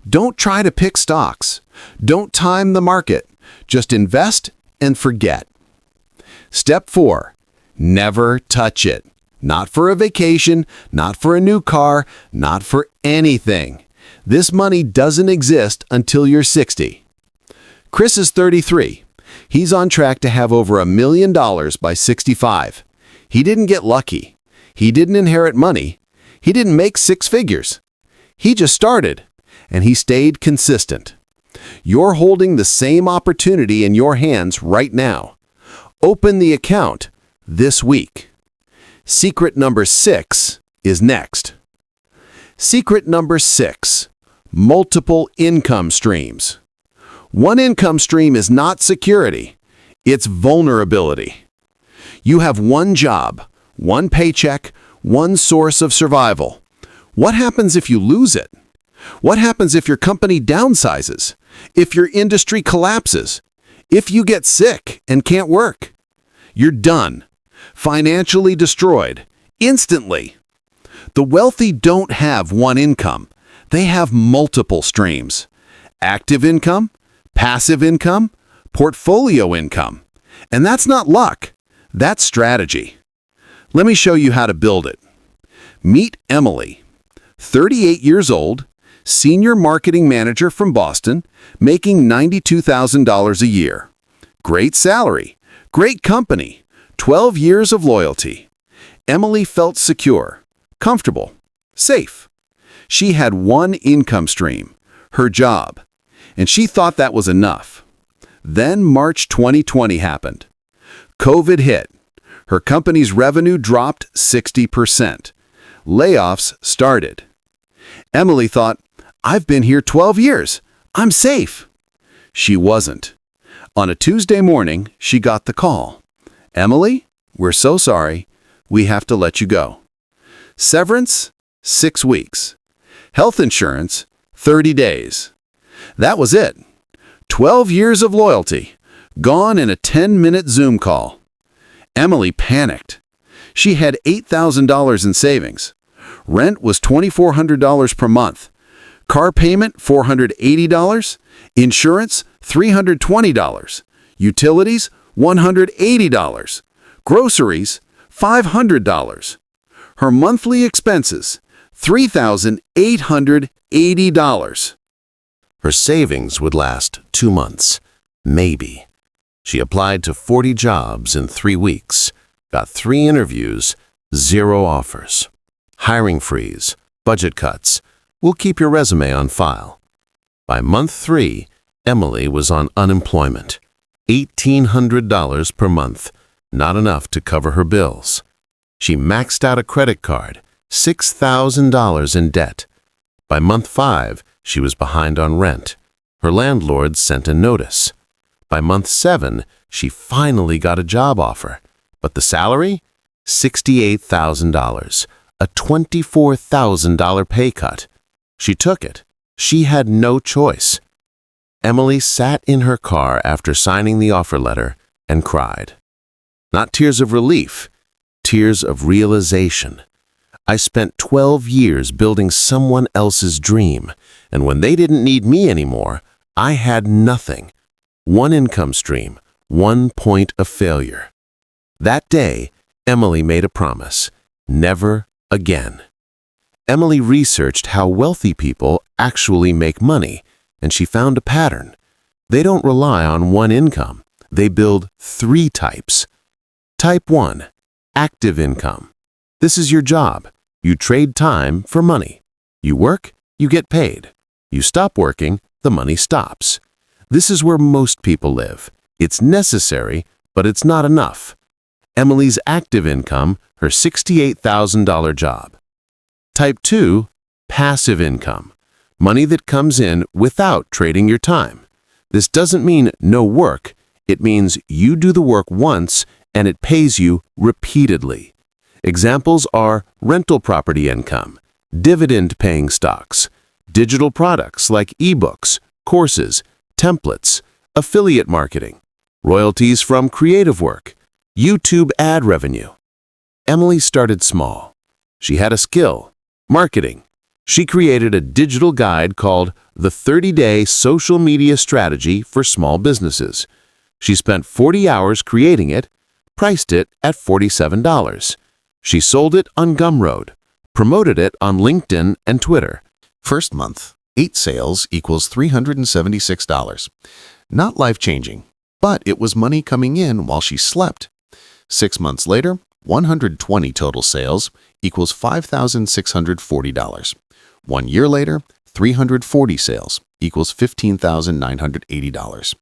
C: Don't try to pick stocks. Don't time the market. Just invest and forget. Step 4. Never touch it. Not for a vacation, not for a new car, not for anything. This money doesn't exist until you're 60. Chris is 33. He's on track to have over $1 million by 65. He didn't get lucky. He didn't inherit money. He didn't make 6 figures. He just started, and he stayed consistent. You're holding the same opportunity in your hands right now. Open the account this week. Secret number 6 is next. Secret number 6. Multiple income streams. One income stream is not security. It's vulnerability. You have one job, one paycheck, one source of survival. What happens if you lose it? What happens if your company downsizes? If your industry collapses? If you get sick and can't work? You're done. Financially destroyed. Instantly. The wealthy don't have one income. They have multiple streams. Active income, passive income, portfolio income. And that's not luck. That's strategy. Let me show you how to build it. Meet Emily, 38 years old, senior marketing manager from Boston, making $92,000 a year. Great salary, great company, 12 years of loyalty. Emily felt secure, comfortable, safe. She had one income stream, her job, and she thought that was enough. Then March 2020 happened. COVID hit. Her company's revenue dropped 60%. Layoffs started. Emily thought, I've been here 12 years. I'm safe. She wasn't. On a Tuesday morning, she got the call. Emily, we're so sorry. We have to let you go. Severance, 6 weeks. Health insurance, 30 days. That was it. 12 years of loyalty, gone in a 10-minute Zoom call. Emily panicked. She had $8,000 in savings. Rent was $2,400 per month. Car payment, $480. Insurance, $320. Utilities, $180. Groceries, $500. Her monthly expenses, $3,880.
A: Her savings would last 2 months, maybe. She applied to 40 jobs in 3 weeks, got 3 interviews, 0 offers. Hiring freeze, budget cuts. We'll keep your resume on file. By month 3, Emily was on unemployment. $1,800 per month, not enough to cover her bills. She maxed out a credit card, $6,000 in debt. By month 5, she was behind on rent. Her landlord sent a notice. By month 7, she finally got a job offer. But the salary? $68,000, a $24,000 pay cut. She took it. She had no choice. Emily sat in her car after signing the offer letter and cried. Not tears of relief, tears of realization. I spent 12 years building someone else's dream, and when they didn't need me anymore, I had nothing. One income stream, 1 point of failure. That day, Emily made a promise. Never again. Emily researched how wealthy people actually make money, and she found a pattern. They don't rely on one income. They build 3 types. Type 1, active income. This is your job. You trade time for money. You work, you get paid. You stop working, the money stops. This is where most people live. It's necessary, but it's not enough. Emily's active income, her $68,000 job. Type 2, passive income. Money that comes in without trading your time. This doesn't mean no work. It means you do the work once and it pays you repeatedly. Examples are rental property income, dividend-paying stocks, digital products like ebooks, courses, templates, affiliate marketing, royalties from creative work, YouTube ad revenue. Emily started small. She had a skill, marketing. She created a digital guide called The 30-Day Social Media Strategy for Small Businesses. She spent 40 hours creating it, priced it at $47. She sold it on Gumroad, promoted it on LinkedIn and Twitter.
B: First month, 8 sales equals $376. Not life-changing, but it was money coming in while she slept. 6 months later, 120 total sales equals $5,640. 1 year later, 340 sales equals $15,980.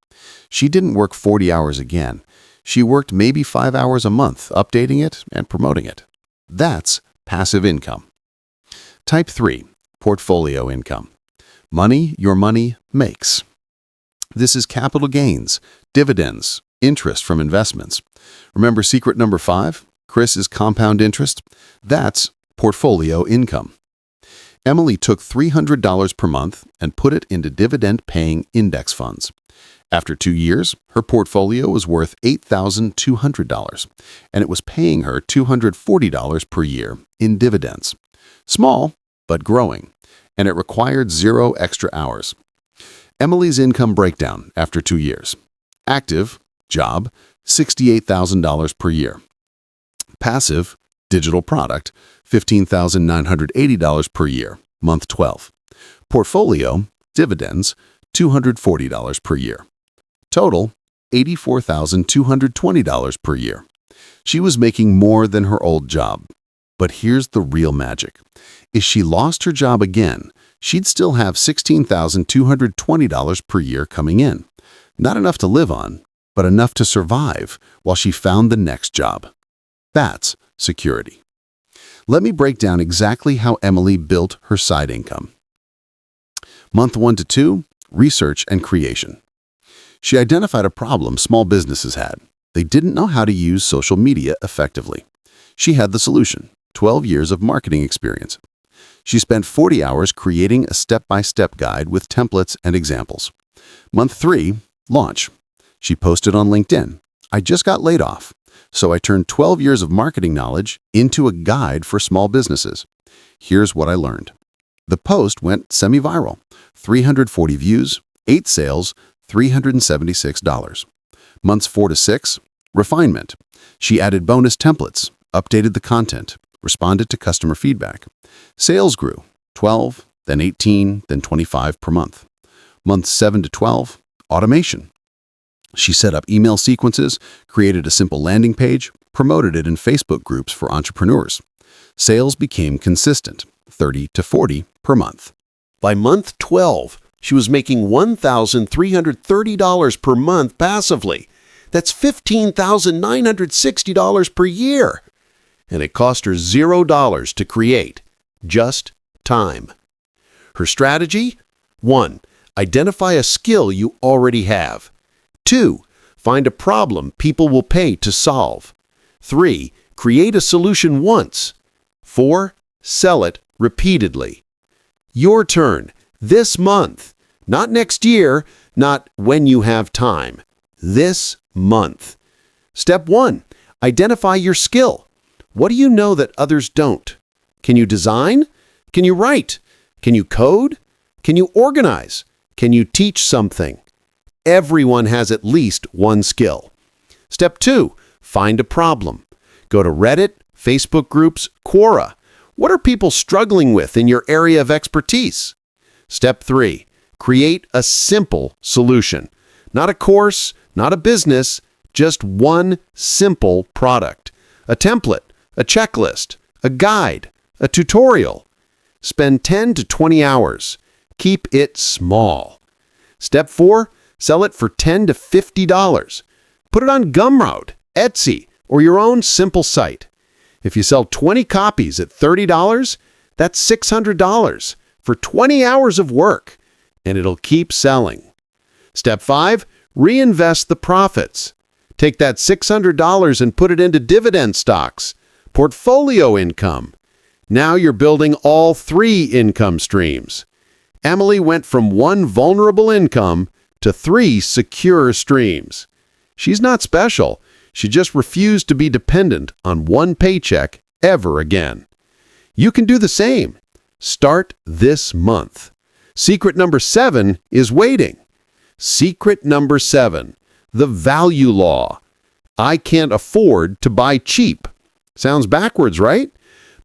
B: She didn't work 40 hours again. She worked maybe 5 hours a month, updating it and promoting it. That's passive income. Type 3, portfolio income. Money your money makes. This is capital gains, dividends, interest from investments. Remember secret number 5? Chris is compound interest. That's portfolio income. Emily took $300 per month and put it into dividend-paying index funds. After 2 years, her portfolio was worth $8,200, and it was paying her $240 per year in dividends. Small, but growing, and it required 0 extra hours. Emily's income breakdown after 2 years. Active, job, $68,000 per year. Passive, digital product, $15,980 per year, month 12. Portfolio, dividends, $240 per year. Total, $84,220 per year. She was making more than her old job. But here's the real magic. If she lost her job again, she'd still have $16,220 per year coming in. Not enough to live on, but enough to survive while she found the next job. That's security. Let me break down exactly how Emily built her side income. Month 1 to 2, research and creation. She identified a problem small businesses had. They didn't know how to use social media effectively. She had the solution, 12 years of marketing experience. She spent 40 hours creating a step-by-step guide with templates and examples. Month 3, launch. She posted on LinkedIn, "I just got laid off, so I turned 12 years of marketing knowledge into a guide for small businesses. Here's what I learned." The post went semi-viral, 340 views, 8 sales, $376. Months 4 to 6, refinement. She added bonus templates, updated the content, responded to customer feedback. Sales grew, 12, then 18, then 25 per month. Months 7 to 12, automation. She set up email sequences, created a simple landing page, promoted it in Facebook groups for entrepreneurs. Sales became consistent, 30 to 40 per month.
C: By month 12, she was making $1,330 per month passively. That's $15,960 per year. And it cost her $0 to create, just time. Her strategy? 1. Identify a skill you already have. 2. Find a problem people will pay to solve. 3. Create a solution once. 4. Sell it repeatedly. Your turn, this month. Not next year, not when you have time. This month. Step 1. Identify your skill. What do you know that others don't? Can you design? Can you write? Can you code? Can you organize? Can you teach something? Everyone has at least one skill. Step 2. Find a problem. Go to Reddit, Facebook groups, Quora. What are people struggling with in your area of expertise? Step 3. Create a simple solution. Not a course, not a business, just one simple product. A template, a checklist, a guide, a tutorial. Spend 10 to 20 hours. Keep it small. Step 4. Sell it for $10 to $50. Put it on Gumroad, Etsy, or your own simple site. If you sell 20 copies at $30, that's $600 for 20 hours of work, and it'll keep selling. Step 5. Reinvest the profits. Take that $600 and put it into dividend stocks, portfolio income. Now you're building all 3 income streams. Emily went from 1 vulnerable income to 3 secure streams. She's not special. She just refused to be dependent on 1 paycheck ever again. You can do the same. Start this month. Secret number 7 is waiting. Secret number 7, the value law. I can't afford to buy cheap. Sounds backwards, right?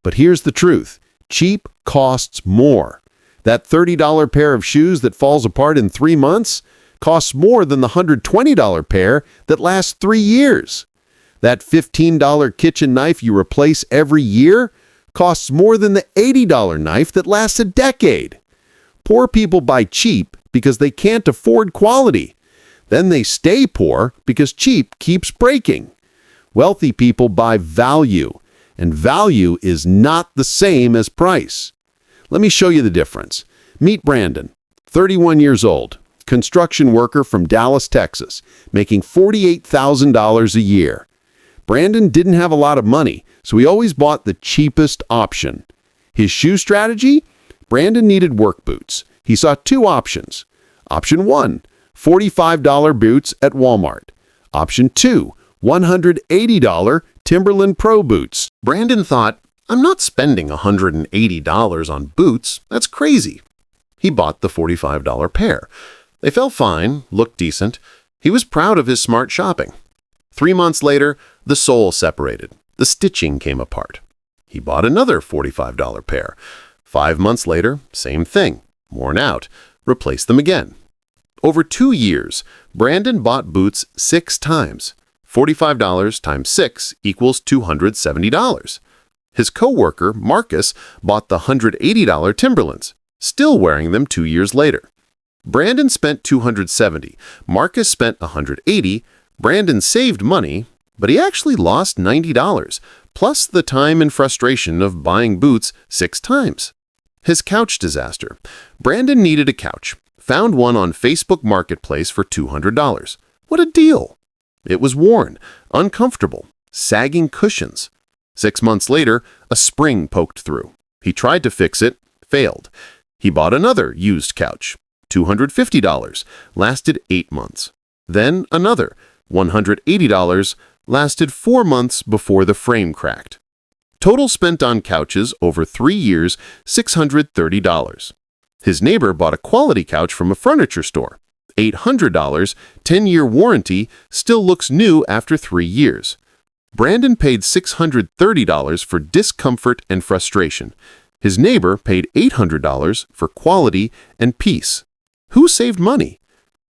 C: But here's the truth. Cheap costs more. That $30 pair of shoes that falls apart in 3 months costs more than the $120 pair that lasts 3 years. That $15 kitchen knife you replace every year costs more than the $80 knife that lasts a decade. Poor people buy cheap because they can't afford quality. Then they stay poor because cheap keeps breaking. Wealthy people buy value, and value is not the same as price. Let me show you the difference. Meet Brandon, 31 years old, construction worker from Dallas, Texas, making $48,000 a year. Brandon didn't have a lot of money, so he always bought the cheapest option. His shoe strategy? Brandon needed work boots. He saw 2 options. Option 1, $45 boots at Walmart. Option 2, $180 Timberland Pro boots. Brandon thought, I'm not spending $180 on boots. That's crazy. He bought the $45 pair. They felt fine, looked decent. He was proud of his smart shopping.
A: 3 months later, the sole separated. The stitching came apart. He bought another $45 pair. 5 months later, same thing. Worn out. Replaced them again. Over 2 years, Brandon bought boots 6 times. $45 times 6 equals $270. His coworker, Marcus, bought the $180 Timberlands, still wearing them 2 years later. Brandon spent $270. Marcus spent $180. Brandon saved money, but he actually lost $90, plus the time and frustration of buying boots 6 times. His couch disaster. Brandon needed a couch. Found one on Facebook Marketplace for $200. What a deal! It was worn, uncomfortable, sagging cushions. 6 months later, a spring poked through. He tried to fix it, failed. He bought another used couch. $250, lasted 8 months. Then another, $180, lasted 4 months before the frame cracked. Total spent on couches over 3 years, $630. His neighbor bought a quality couch from a furniture store. $800, 10-year warranty, still looks new after 3 years. Brandon paid $630 for discomfort and frustration. His neighbor paid $800 for quality and peace. Who saved money?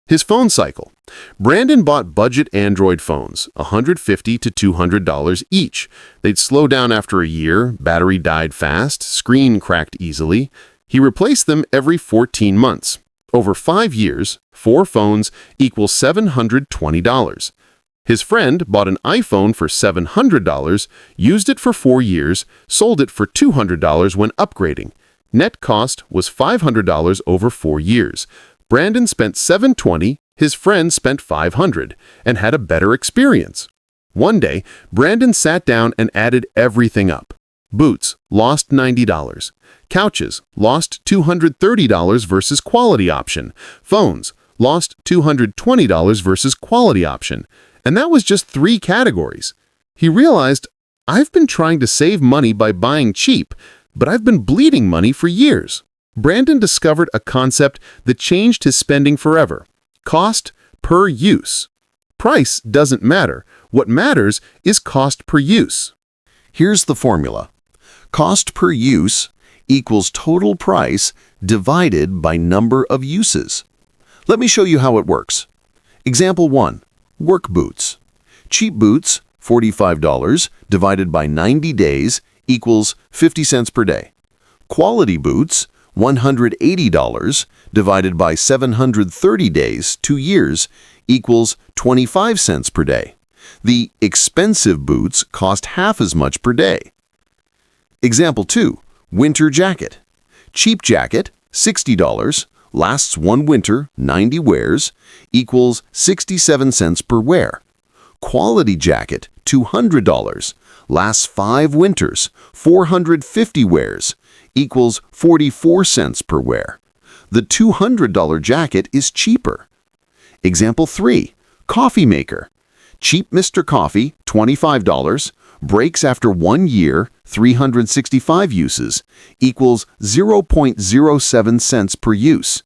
A: His phone cycle. Brandon bought budget Android phones, $150 to $200 each. They'd slow down after a year, battery died fast, screen cracked easily. He replaced them every 14 months. Over 5 years, 4 phones equals $720. His friend bought an iPhone for $700, used it for 4 years, sold it for $200 when upgrading. Net cost was $500 over 4 years. Brandon spent $720, his friend spent $500, and had a better experience. One day, Brandon sat down and added everything up. Boots lost $90. Couches lost $230 versus quality option. Phones lost $220 versus quality option. And that was just 3 categories. He realized, I've been trying to save money by buying cheap, but I've been bleeding money for years. Brandon discovered a concept that changed his spending forever. Cost per use. Price doesn't matter. What matters is cost per use.
C: Here's the formula. Cost per use equals total price divided by number of uses. Let me show you how it works. Example 1. Work boots. Cheap boots, $45, divided by 90 days equals 50 cents per day. Quality boots, $180, divided by 730 days, 2 years, equals 25 cents per day. The expensive boots cost half as much per day. Example 2. Winter jacket. Cheap jacket, $60, lasts 1 winter, 90 wears, equals 67 cents per wear. Quality jacket, $200, lasts 5 winters, 450 wears, equals 44 cents per wear. The $200 jacket is cheaper. Example 3. Coffee maker. Cheap Mr. Coffee, $25, breaks after 1 year, 365 uses, equals 0.07 cents per use.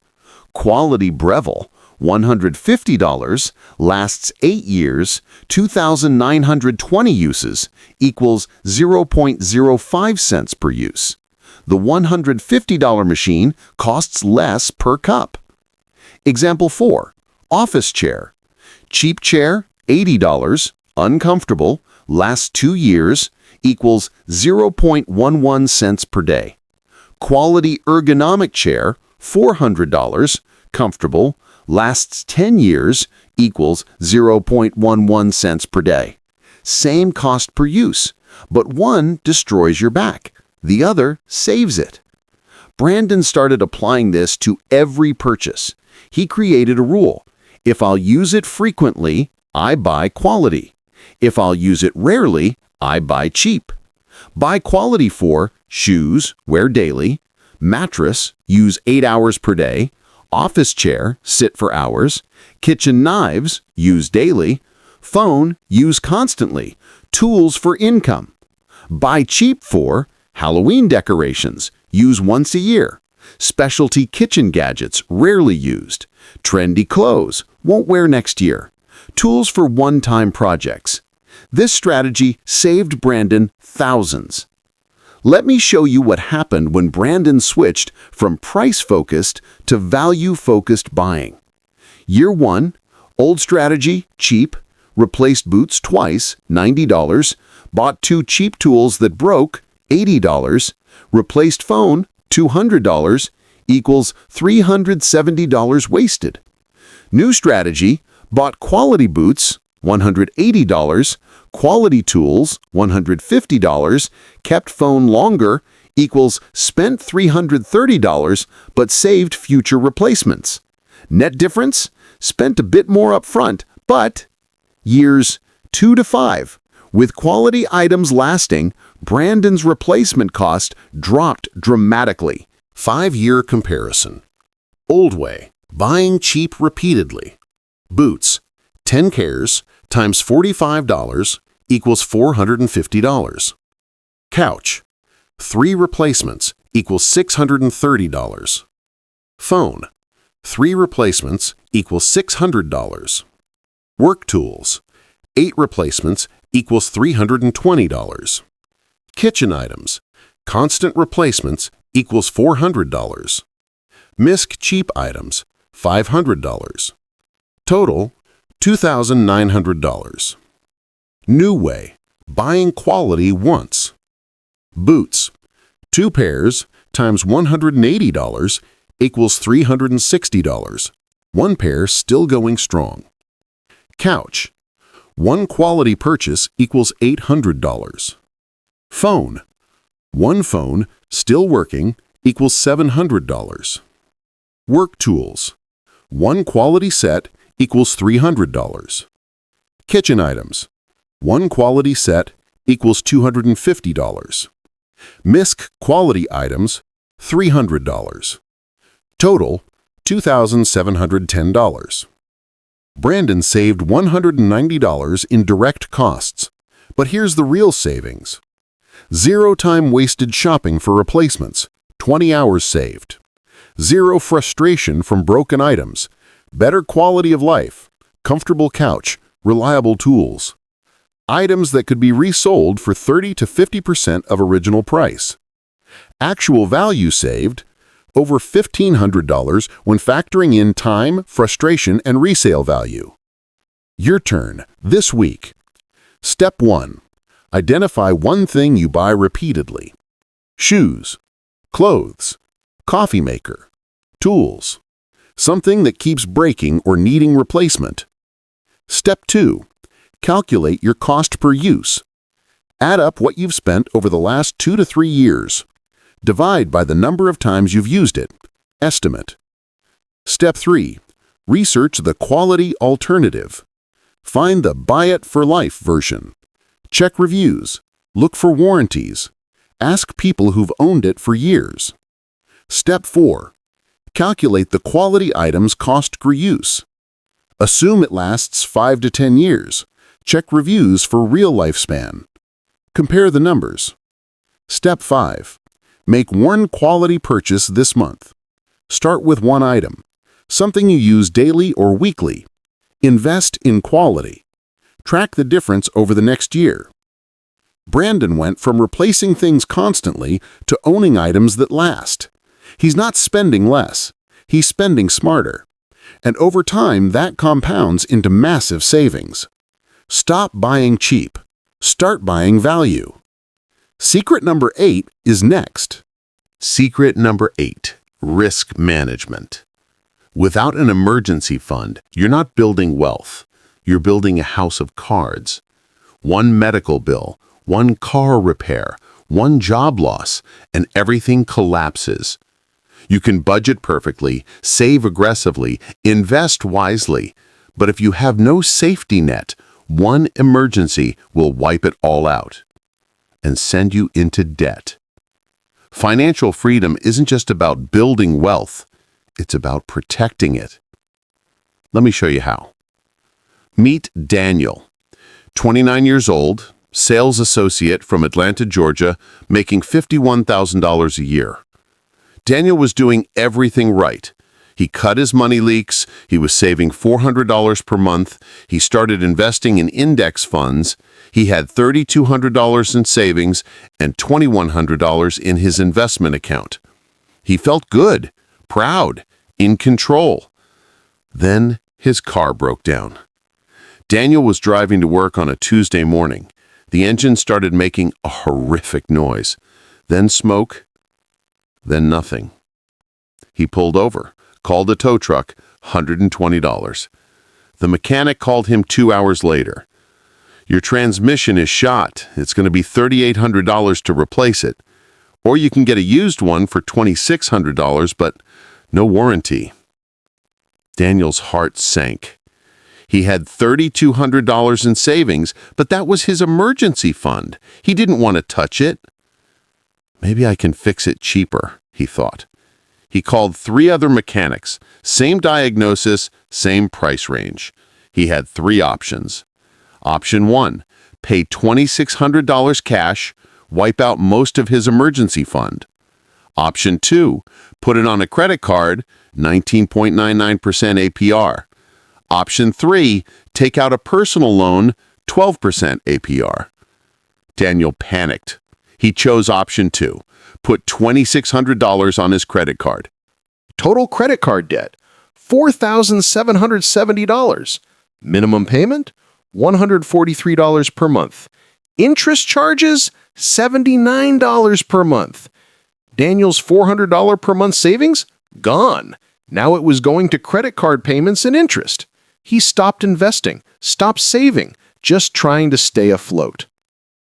C: Quality Breville, $150, lasts 8 years, 2,920 uses, equals 0.05 cents per use. The $150 machine costs less per cup. Example 4. Office chair. Cheap chair, $80, uncomfortable, lasts 2 years, equals 0.11 cents per day. Quality ergonomic chair, $400, comfortable, lasts 10 years, equals 0.11 cents per day. Same cost per use, but one destroys your back, the other saves it. Brandon started applying this to every purchase. He created a rule. If I'll use it frequently, I buy quality. If I'll use it rarely, I buy cheap. Buy quality for shoes, wear daily, mattress, use 8 hours per day, office chair, sit for hours, kitchen knives, use daily, phone, use constantly, tools for income. Buy cheap for Halloween decorations, use once a year, specialty kitchen gadgets, rarely used, trendy clothes, won't wear next year, tools for one-time projects. This strategy saved Brandon thousands. Let me show you what happened when Brandon switched from price-focused to value-focused buying. Year 1, old strategy, cheap, replaced boots twice, $90, bought 2 cheap tools that broke, $80, replaced phone, $200, equals $370 wasted. New strategy, bought quality boots, $180, quality tools, $150, kept phone longer, equals spent $330 but saved future replacements. Net difference, spent a bit more upfront, but years 2 to 5. With quality items lasting, Brandon's replacement cost dropped dramatically.
A: 5-year comparison. Old way, buying cheap repeatedly. Boots, 10 pairs times $45 equals $450. Couch, 3 replacements equals $630. Phone, 3 replacements equals $600. Work tools, 8 replacements equals $320. Kitchen items, constant replacements equals $400. Misc cheap items, $500. Total, $2,900. New way, buying quality once. Boots, 2 pairs times $180 equals $360. 1 pair still going strong. Couch, 1 quality purchase equals $800. Phone, 1 phone still working equals $700. Work tools, 1 quality set equals $300. Kitchen items, 1 quality set equals $250. Misc quality items, $300. Total, $2,710. Brandon saved $190 in direct costs, but here's the real savings. 0 time wasted shopping for replacements, 20 hours saved. 0 frustration from broken items, better quality of life, comfortable couch, reliable tools. Items that could be resold for 30 to 50% of original price. Actual value saved, over $1,500 when factoring in time, frustration, and resale value. Your turn, this week. Step 1. Identify one thing you buy repeatedly. Shoes, clothes, coffee maker, tools. Something that keeps breaking or needing replacement. Step 2. Calculate your cost per use. Add up what you've spent over the last 2 to 3 years. Divide by the number of times you've used it. Estimate. Step 3. Research the quality alternative. Find the buy it for life version. Check reviews. Look for warranties. Ask people who've owned it for years. Step 4. Calculate the quality item's cost per use. Assume it lasts 5 to 10 years. Check reviews for real lifespan. Compare the numbers. Step 5. Make one quality purchase this month. Start with one item, something you use daily or weekly. Invest in quality. Track the difference over the next year. Brandon went from replacing things constantly to owning items that last. He's not spending less, he's spending smarter. And over time, that compounds into massive savings. Stop buying cheap. Start buying value. Secret number 8 is next.
B: Secret number 8, risk management. Without an emergency fund, you're not building wealth. You're building a house of cards. One medical bill, one car repair, one job loss, and everything collapses. You can budget perfectly, save aggressively, invest wisely, but if you have no safety net, one emergency will wipe it all out and send you into debt. Financial freedom isn't just about building wealth, it's about protecting it. Let me show you how. Meet Daniel, 29 years old, sales associate from Atlanta, Georgia, making $51,000 a year. Daniel was doing everything right. He cut his money leaks, he was saving $400 per month, he started investing in index funds, he had $3,200 in savings and $2,100 in his investment account. He felt good, proud, in control. Then his car broke down. Daniel was driving to work on a Tuesday morning. The engine started making a horrific noise. Then smoke, then nothing. He pulled over, called a tow truck, $120. The mechanic called him 2 hours later. Your transmission is shot. It's going to be $3,800 to replace it. Or you can get a used one for $2,600, but no warranty. Daniel's heart sank. He had $3,200 in savings, but that was his emergency fund. He didn't want to touch it. Maybe I can fix it cheaper, he thought. He called 3 other mechanics, same diagnosis, same price range. He had 3 options. Option 1, pay $2,600 cash, wipe out most of his emergency fund. Option 2, put it on a credit card, 19.99% APR. Option 3, take out a personal loan, 12% APR. Daniel panicked. He chose option 2, put $2,600 on his credit card.
D: Total credit card debt, $4,770. Minimum payment, $143 per month. Interest charges, $79 per month. Daniel's $400 per month savings? Gone. Now it was going to credit card payments and interest. He stopped investing, stopped saving, just trying to stay afloat.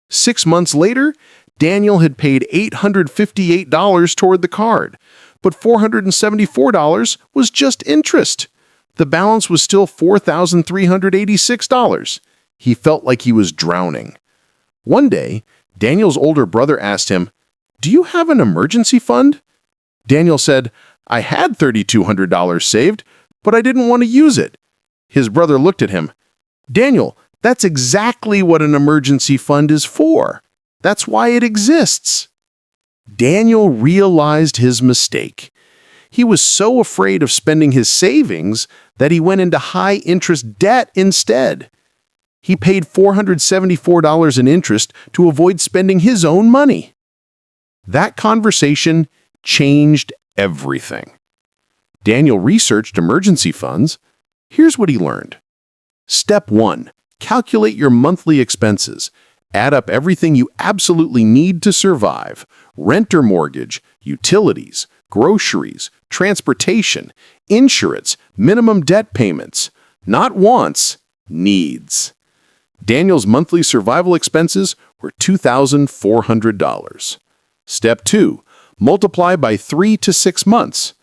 D: 6 months later, Daniel had paid $858 toward the card, but $474 was just interest. The balance was still $4,386. He felt like he was drowning. One day, Daniel's older brother asked him, "Do you have an emergency fund?" Daniel said, "I had $3,200 saved, but I didn't want to use it." His brother looked at him. "Daniel, that's exactly what an emergency fund is for. That's why it exists." Daniel realized his mistake. He was so afraid of spending his savings that he went into high-interest debt instead. He paid $474 in interest to avoid spending his own money. That conversation changed everything. Daniel researched emergency funds. Here's what he learned. Step 1. Calculate your monthly expenses. Add up everything you absolutely need to survive: rent or mortgage, utilities, groceries, transportation, insurance, minimum debt payments. Not wants, needs. Daniel's monthly survival expenses were $2,400. Step 2. Multiply by 3 to 6 months.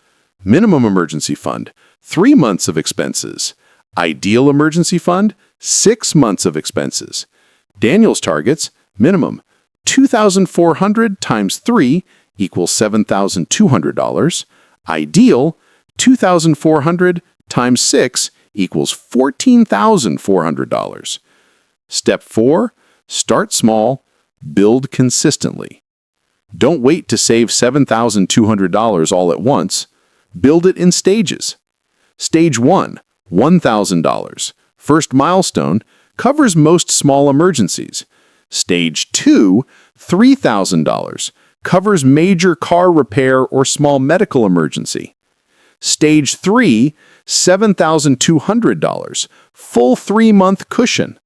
D: Minimum emergency fund, 3 months of expenses. Ideal emergency fund, 6 months of expenses. Daniel's targets, minimum, $2,400 times 3 equals $7,200. Ideal, $2,400 times 6 equals $14,400. Step 4, start small, build consistently. Don't wait to save $7,200 all at once. Build it in stages. Stage 1, $1,000. First milestone, covers most small emergencies. Stage 2, $3,000, covers major car repair or small medical emergency. Stage 3, $7,200, full 3-month cushion.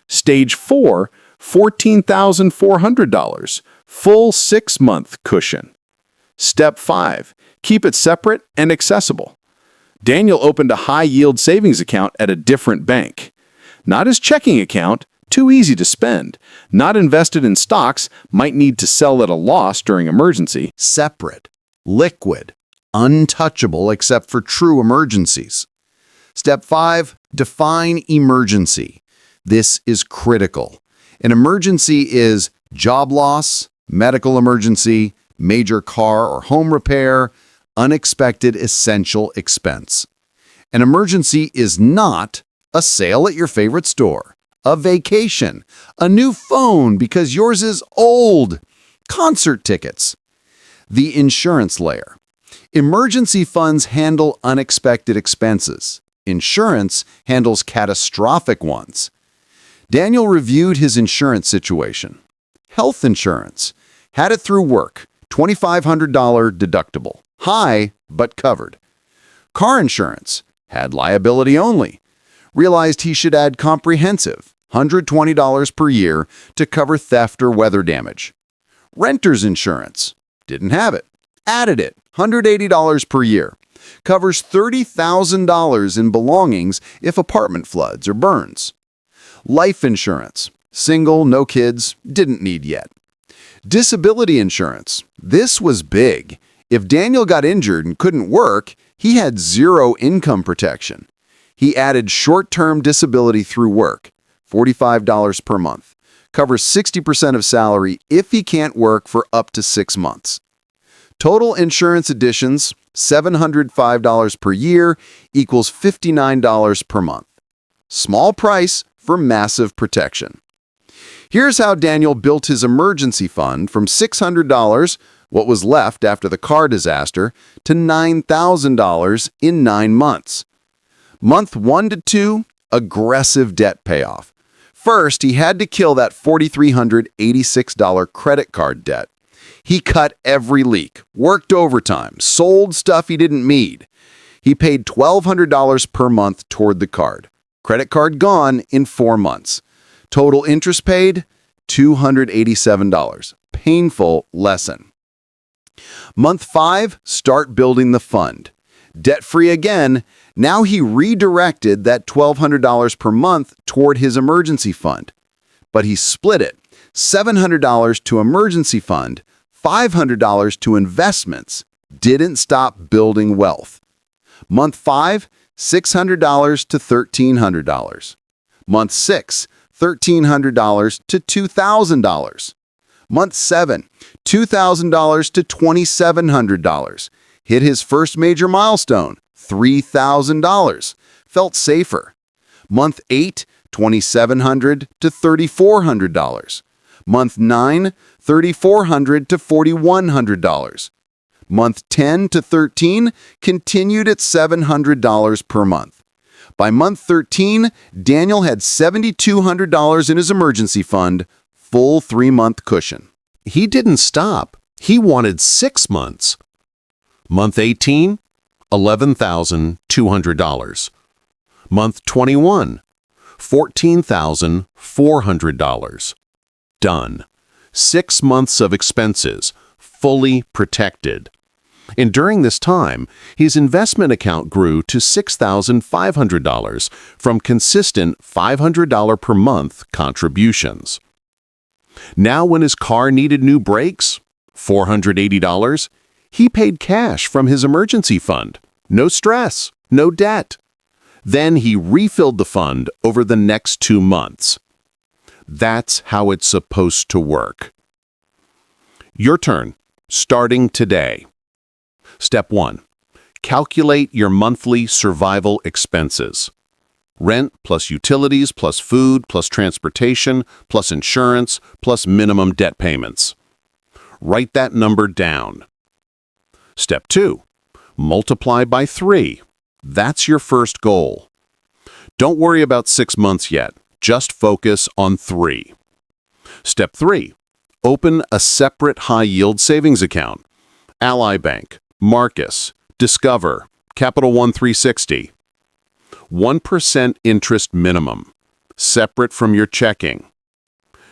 D: Stage 4, $14,400, full 6-month cushion. Step 5, keep it separate and accessible. Daniel opened a high-yield savings account at a different bank. Not his checking account, too easy to spend. Not invested in stocks, might need to sell at a loss during emergency.
C: Separate, liquid, untouchable except for true emergencies. Step 5, define emergency. This is critical. An emergency is job loss, medical emergency, major car or home repair, unexpected essential expense. An emergency is not a sale at your favorite store, a vacation, a new phone because yours is old, concert tickets. The insurance layer. Emergency funds handle unexpected expenses. Insurance handles catastrophic ones. Daniel reviewed his insurance situation. Health insurance. Had it through work. $2,500 deductible. High, but covered. Car insurance. Had liability only. Realized he should add comprehensive. $120 per year to cover theft or weather damage. Renter's insurance. Didn't have it. Added it. $180 per year. Covers $30,000 in belongings if apartment floods or burns. Life insurance. Single, no kids, didn't need yet. Disability insurance. This was big. If Daniel got injured and couldn't work, he had zero income protection. He added short-term disability through work, $45 per month. Covers 60% of salary if he can't work for up to 6 months. Total insurance additions, $705 per year equals $59 per month. Small price for massive protection. Here's how Daniel built his emergency fund from $600, what was left after the car disaster, to $9,000 in 9 months. Month 1 to 2, aggressive debt payoff. First, he had to kill that $4,386 credit card debt. He cut every leak, worked overtime, sold stuff he didn't need. He paid $1,200 per month toward the card. Credit card gone in 4 months. Total interest paid, $287. Painful lesson. Month 5, start building the fund. Debt-free again, now he redirected that $1,200 per month toward his emergency fund. But he split it, $700 to emergency fund, $500 to investments. Didn't stop building wealth. Month 5, $600 to $1,300. Month 6, $1,300 to $2,000. Month 7, $2,000 to $2,700. Hit his first major milestone, $3,000. Felt safer. Month 8, $2,700 to $3,400. Month 9, $3,400 to $4,100. Month 10 to 13 continued at $700 per month. By month 13, Daniel had $7,200 in his emergency fund, full 3-month cushion.
A: He didn't stop. He wanted 6 months. Month 18, $11,200. Month 21, $14,400. Done. 6 months of expenses, fully protected. And during this time, his investment account grew to $6,500 from consistent $500 per month contributions. Now when his car needed new brakes, $480, he paid cash from his emergency fund. No stress, no debt. Then he refilled the fund over the next 2 months. That's how it's supposed to work. Your turn, starting today. Step 1. Calculate your monthly survival expenses. Rent plus utilities plus food plus transportation plus insurance plus minimum debt payments. Write that number down. Step 2. Multiply by 3. That's your first goal. Don't worry about 6 months yet. Just focus on 3. Step 3. Open a separate high-yield savings account. Ally Bank, Marcus, Discover, Capital One 360. 1% interest minimum, separate from your checking.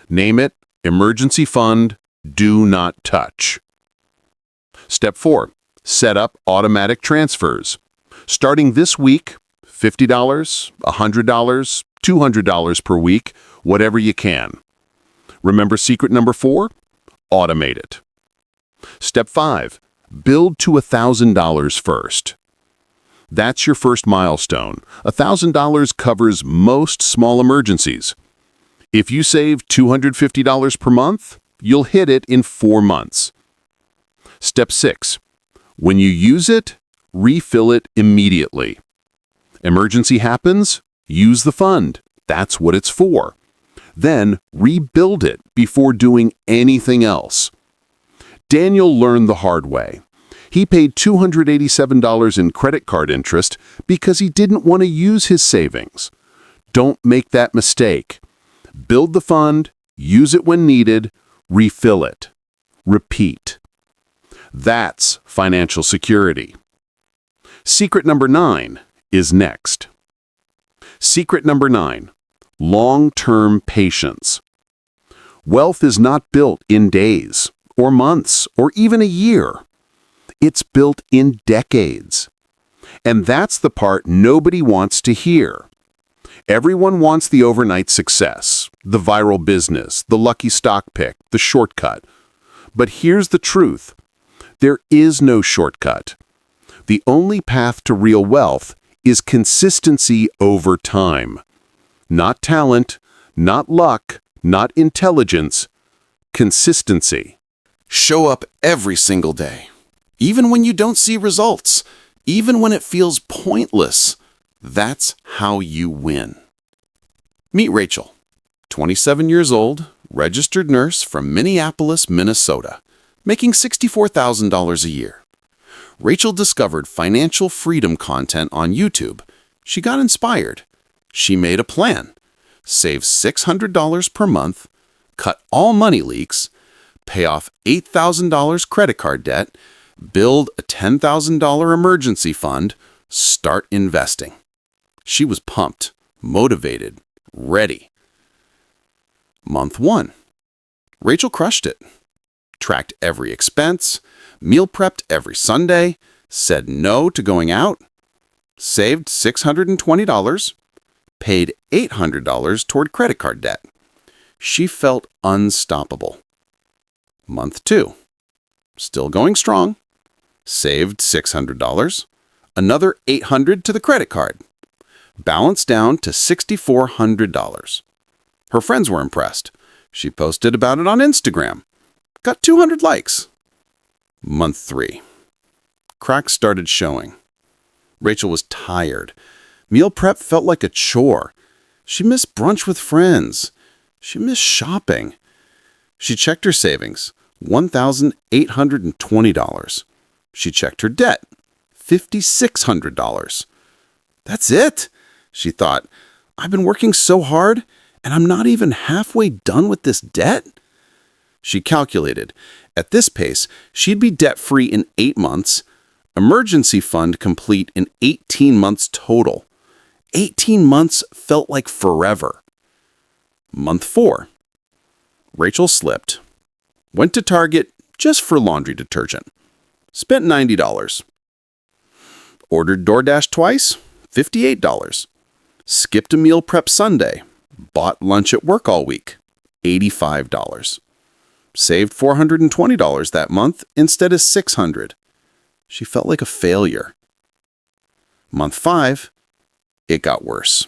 A: Name it Emergency Fund, Do Not Touch. Step 4. Set up automatic transfers. Starting this week, $50, $100, $200 per week, whatever you can. Remember secret number 4? Automate it. Step 5. Build to $1,000 first. That's your first milestone. $1,000 covers most small emergencies. If you save $250 per month, you'll hit it in 4 months. Step 6. When you use it, refill it immediately. Emergency happens, use the fund. That's what it's for. Then rebuild it before doing anything else. Daniel learned the hard way.
B: He paid $287 in credit card interest because he didn't want to use his savings. Don't make that mistake. Build the fund, use it when needed, refill it. Repeat. That's financial security. Secret number 9 is next. Secret number 9, long-term patience. Wealth is not built in days, or months, or even a year. It's built in decades. And that's the part nobody wants to hear. Everyone wants the overnight success, the viral business, the lucky stock pick, the shortcut. But here's the truth. There is no shortcut. The only path to real wealth is consistency over time. Not talent, not luck, not intelligence. Consistency.
C: Show up every single day, even when you don't see results, even when it feels pointless. That's how you win. Meet Rachel, 27 years old, registered nurse from Minneapolis, Minnesota, making $64,000 a year. Rachel discovered financial freedom content on YouTube. She got inspired. She made a plan. Save $600 per month, cut all money leaks, pay off $8,000 credit card debt, build a $10,000 emergency fund, start investing. She was pumped, motivated, ready. Month 1. Rachel crushed it. Tracked every expense, meal prepped every Sunday, said no to going out, saved $620, paid $800 toward credit card debt. She felt unstoppable. Month 2. Still going strong. Saved $600, another $800 to the credit card. Balance down to $6,400. Her friends were impressed. She posted about it on Instagram. Got 200 likes. Month 3. Cracks started showing. Rachel was tired. Meal prep felt like a chore. She missed brunch with friends. She missed shopping. She checked her savings, $1,820. She checked her debt, $5,600. That's it, she thought. I've been working so hard, and I'm not even halfway done with this debt. She calculated. At this pace, she'd be debt-free in 8 months, emergency fund complete in 18 months total. 18 months felt like forever. Month 4. Rachel slipped. Went to Target just for laundry detergent. Spent $90. Ordered DoorDash twice, $58. Skipped a meal prep Sunday. Bought lunch at work all week, $85. Saved $420 that month instead of $600. She felt like a failure. Month 5, it got worse.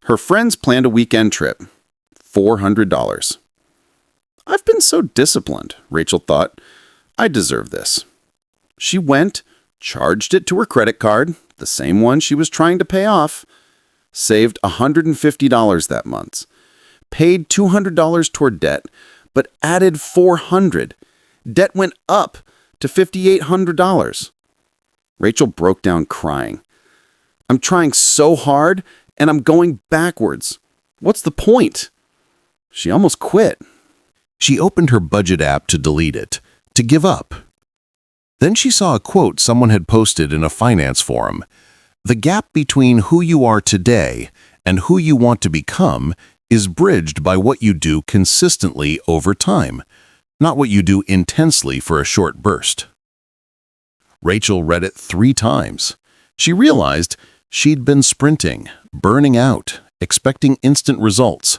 C: Her friends planned a weekend trip, $400. I've been so disciplined, Rachel thought. I deserve this. She went, charged it to her credit card, the same one she was trying to pay off, saved $150 that month, paid $200 toward debt, but added $400. Debt went up to $5,800. Rachel broke down crying. I'm trying so hard, and I'm going backwards. What's the point? She almost quit.
A: She opened her budget app to delete it, to give up. Then she saw a quote someone had posted in a finance forum. The gap between who you are today and who you want to become is bridged by what you do consistently over time, not what you do intensely for a short burst. Rachel read it 3 times. She realized she'd been sprinting, burning out, expecting instant results.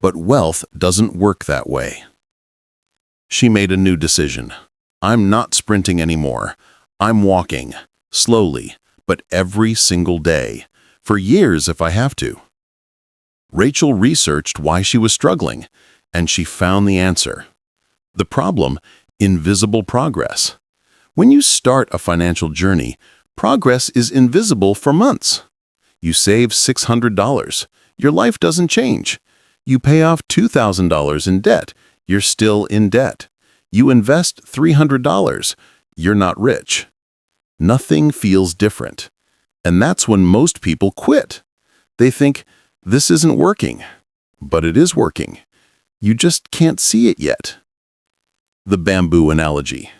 A: But wealth doesn't work that way. She made a new decision. I'm not sprinting anymore. I'm walking, slowly, but every single day, for years if I have to. Rachel researched why she was struggling, and she found the answer. The problem: invisible progress. When you start a financial journey, progress is invisible for months. You save $600. Your life doesn't change. You pay off $2,000 in debt. You're still in debt. You invest $300. you're not rich. Nothing feels different. And that's when most people quit. They think, this isn't working. But it is working. You just can't see it yet. The bamboo analogy.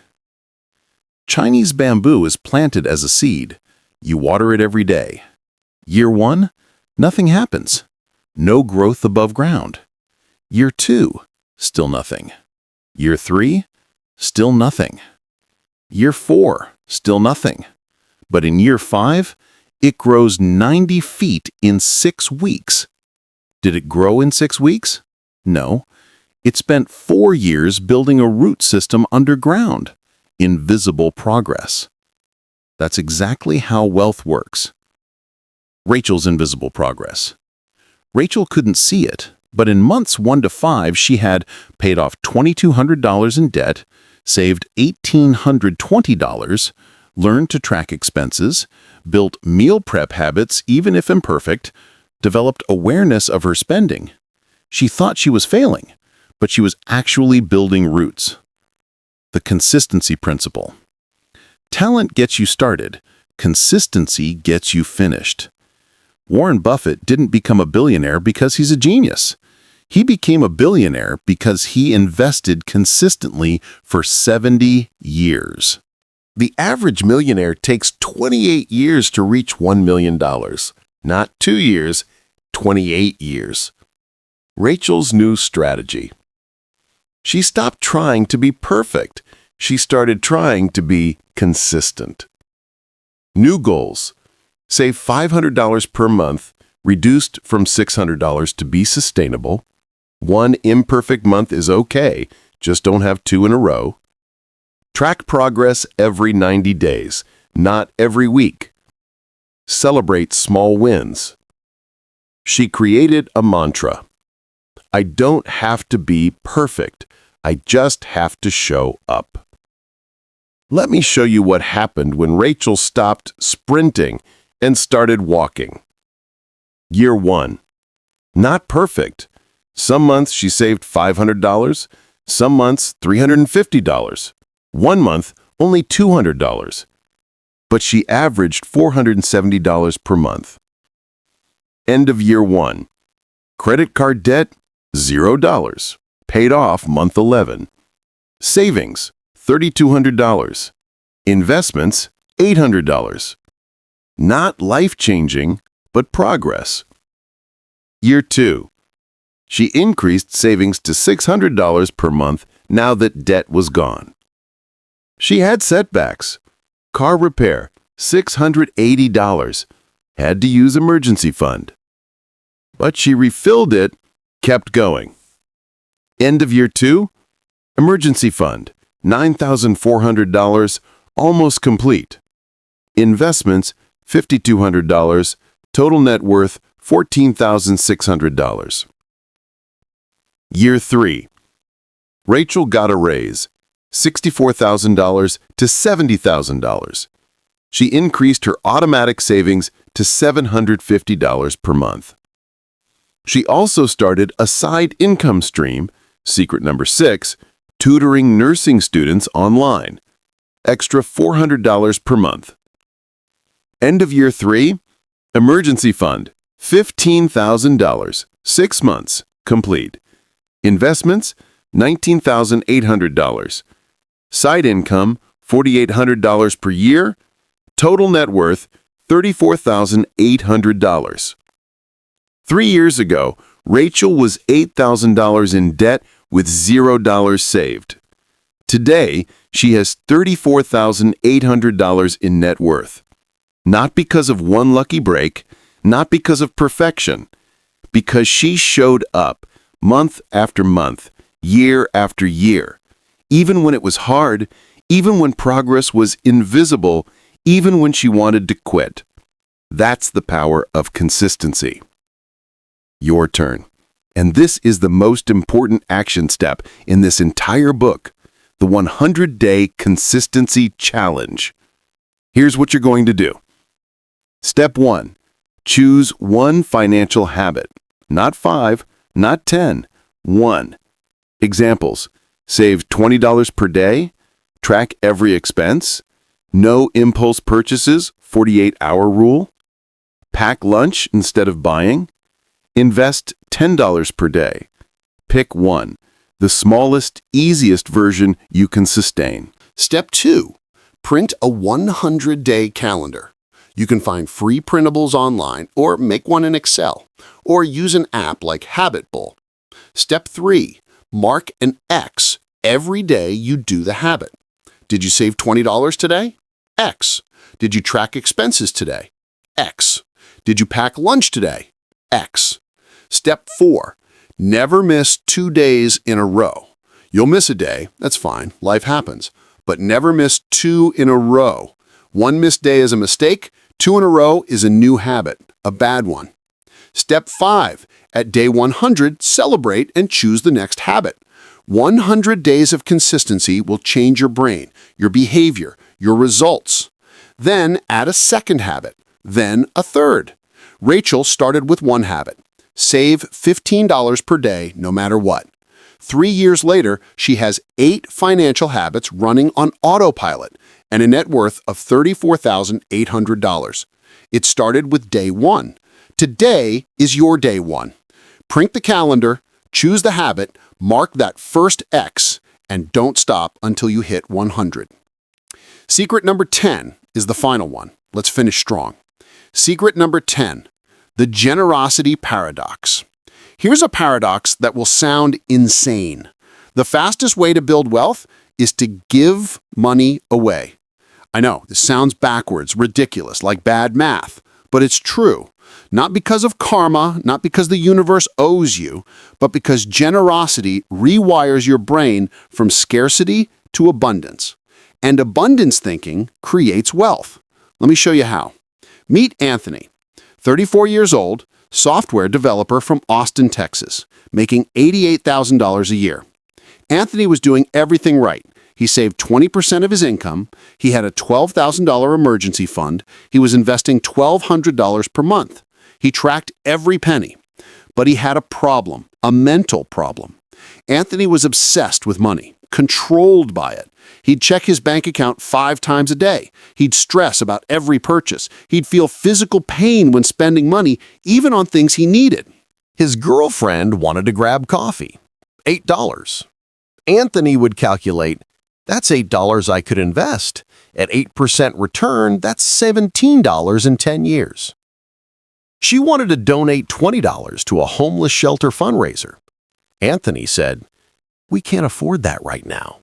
A: Chinese bamboo is planted as a seed. You water it every day. Year 1, nothing happens. No growth above ground. Year 2, still nothing. Year 3, still nothing. Year 4, still nothing. But in year 5, it grows 90 feet in 6 weeks. Did it grow in 6 weeks? No. It spent 4 years building a root system underground. Invisible progress. That's exactly how wealth works. Rachel's invisible progress. Rachel couldn't see it, but in months 1 to 5, she had paid off $2,200 in debt, saved $1,820, learned to track expenses, built meal prep habits even if imperfect, developed awareness of her spending. She thought she was failing, but she was actually building roots. The consistency principle. Talent gets you started. Consistency gets you finished. Warren Buffett didn't become a billionaire because he's a genius. He became a billionaire because he invested consistently for 70 years. The average millionaire takes 28 years to reach $1 million. Not 2 years, 28 years. Rachel's new strategy. She stopped trying to be perfect. She started trying to be consistent. New goals. Save $500 per month, reduced from $600 to be sustainable. 1 imperfect month is okay, just don't have 2 in a row. Track progress every 90 days, not every week. Celebrate small wins. She created a mantra. I don't have to be perfect. I just have to show up. Let me show you what happened when Rachel stopped sprinting and started walking. Year 1. Not perfect. Some months she saved $500, some months $350. 1 month, only $200. But she averaged $470 per month. End of year 1. Credit card debt, $0. Paid off month 11. Savings, $3,200. Investments, $800. Not life-changing, but progress. Year 2. She increased savings to $600 per month now that debt was gone. She had setbacks. Car repair, $680. Had to use emergency fund. But she refilled it, kept going. End of year 2, emergency fund, $9,400, almost complete. Investments, $5,200, total net worth, $14,600. Year 3. Rachel got a raise, $64,000 to $70,000. She increased her automatic savings to $750 per month. She also started a side income stream, secret number 6, tutoring nursing students online, extra $400 per month. End of year 3, emergency fund, $15,000, 6 months, complete. Investments, $19,800. Side income, $4,800 per year. Total net worth, $34,800. 3 years ago, Rachel was $8,000 in debt with $0 saved. Today, she has $34,800 in net worth. Not because of one lucky break, not because of perfection, because she showed up month after month, year after year, even when it was hard, even when progress was invisible, even when she wanted to quit. That's the power of consistency. Your turn. And this is the most important action step in this entire book, the 100-day consistency challenge. Here's what you're going to do. Step 1. Choose one financial habit. Not 5, not 10, 1. Examples. Save $20 per day,
B: Track every expense. No impulse purchases, 48-hour rule. Pack lunch instead of buying. Invest $10 per day. Pick one, the smallest, easiest version you can sustain.
A: Step 2. Print a 100-day calendar. You can find free printables online or make one in Excel, or use an app like Habitbull. Step 3. Mark an X every day you do the habit. Did you save $20 today? X. Did you track expenses today? X. Did you pack lunch today? X. Step 4. Never miss 2 days in a row. You'll miss a day, that's fine, life happens. But never miss 2 in a row. One missed day is a mistake, 2 in a row is a new habit, a bad one. Step 5. At day 100, celebrate and choose the next habit. 100 days of consistency will change your brain, your behavior, your results. Then add a second habit, then a third. Rachel started with one habit. Save $15 per day no matter what. 3 years later, she has 8 financial habits running on Autopilot and a net worth of $34,800. It started with day 1. Today is your day 1. Print the calendar, choose the habit, mark that first X, and don't stop until you hit 100. Secret number 10 is the final one. Let's finish strong. Secret number 10, the generosity paradox. Here's a paradox that will sound insane. The fastest way to build wealth is to give money away. I know, this sounds backwards, ridiculous, like bad math, but it's true. Not because of karma, not because the universe owes you, but because generosity rewires your brain from scarcity to abundance. And abundance thinking creates wealth. Let me show you how. Meet Anthony, 34 years old, software developer from Austin, Texas, making $88,000 a year. Anthony was doing everything right. He saved 20% of his income, he had a $12,000 emergency fund, he was investing $1,200 per month. He tracked every penny. But he had a problem, a mental problem. Anthony was obsessed with money, controlled by it. He'd check his bank account 5 times a day. He'd stress about every purchase. He'd feel physical pain when spending money, even on things he needed.
E: His girlfriend wanted to grab coffee. $8. Anthony would calculate, that's $8 I could invest. At 8% return, that's $17 in 10 years. She wanted to donate $20 to a homeless shelter fundraiser. Anthony said, we can't afford that right now.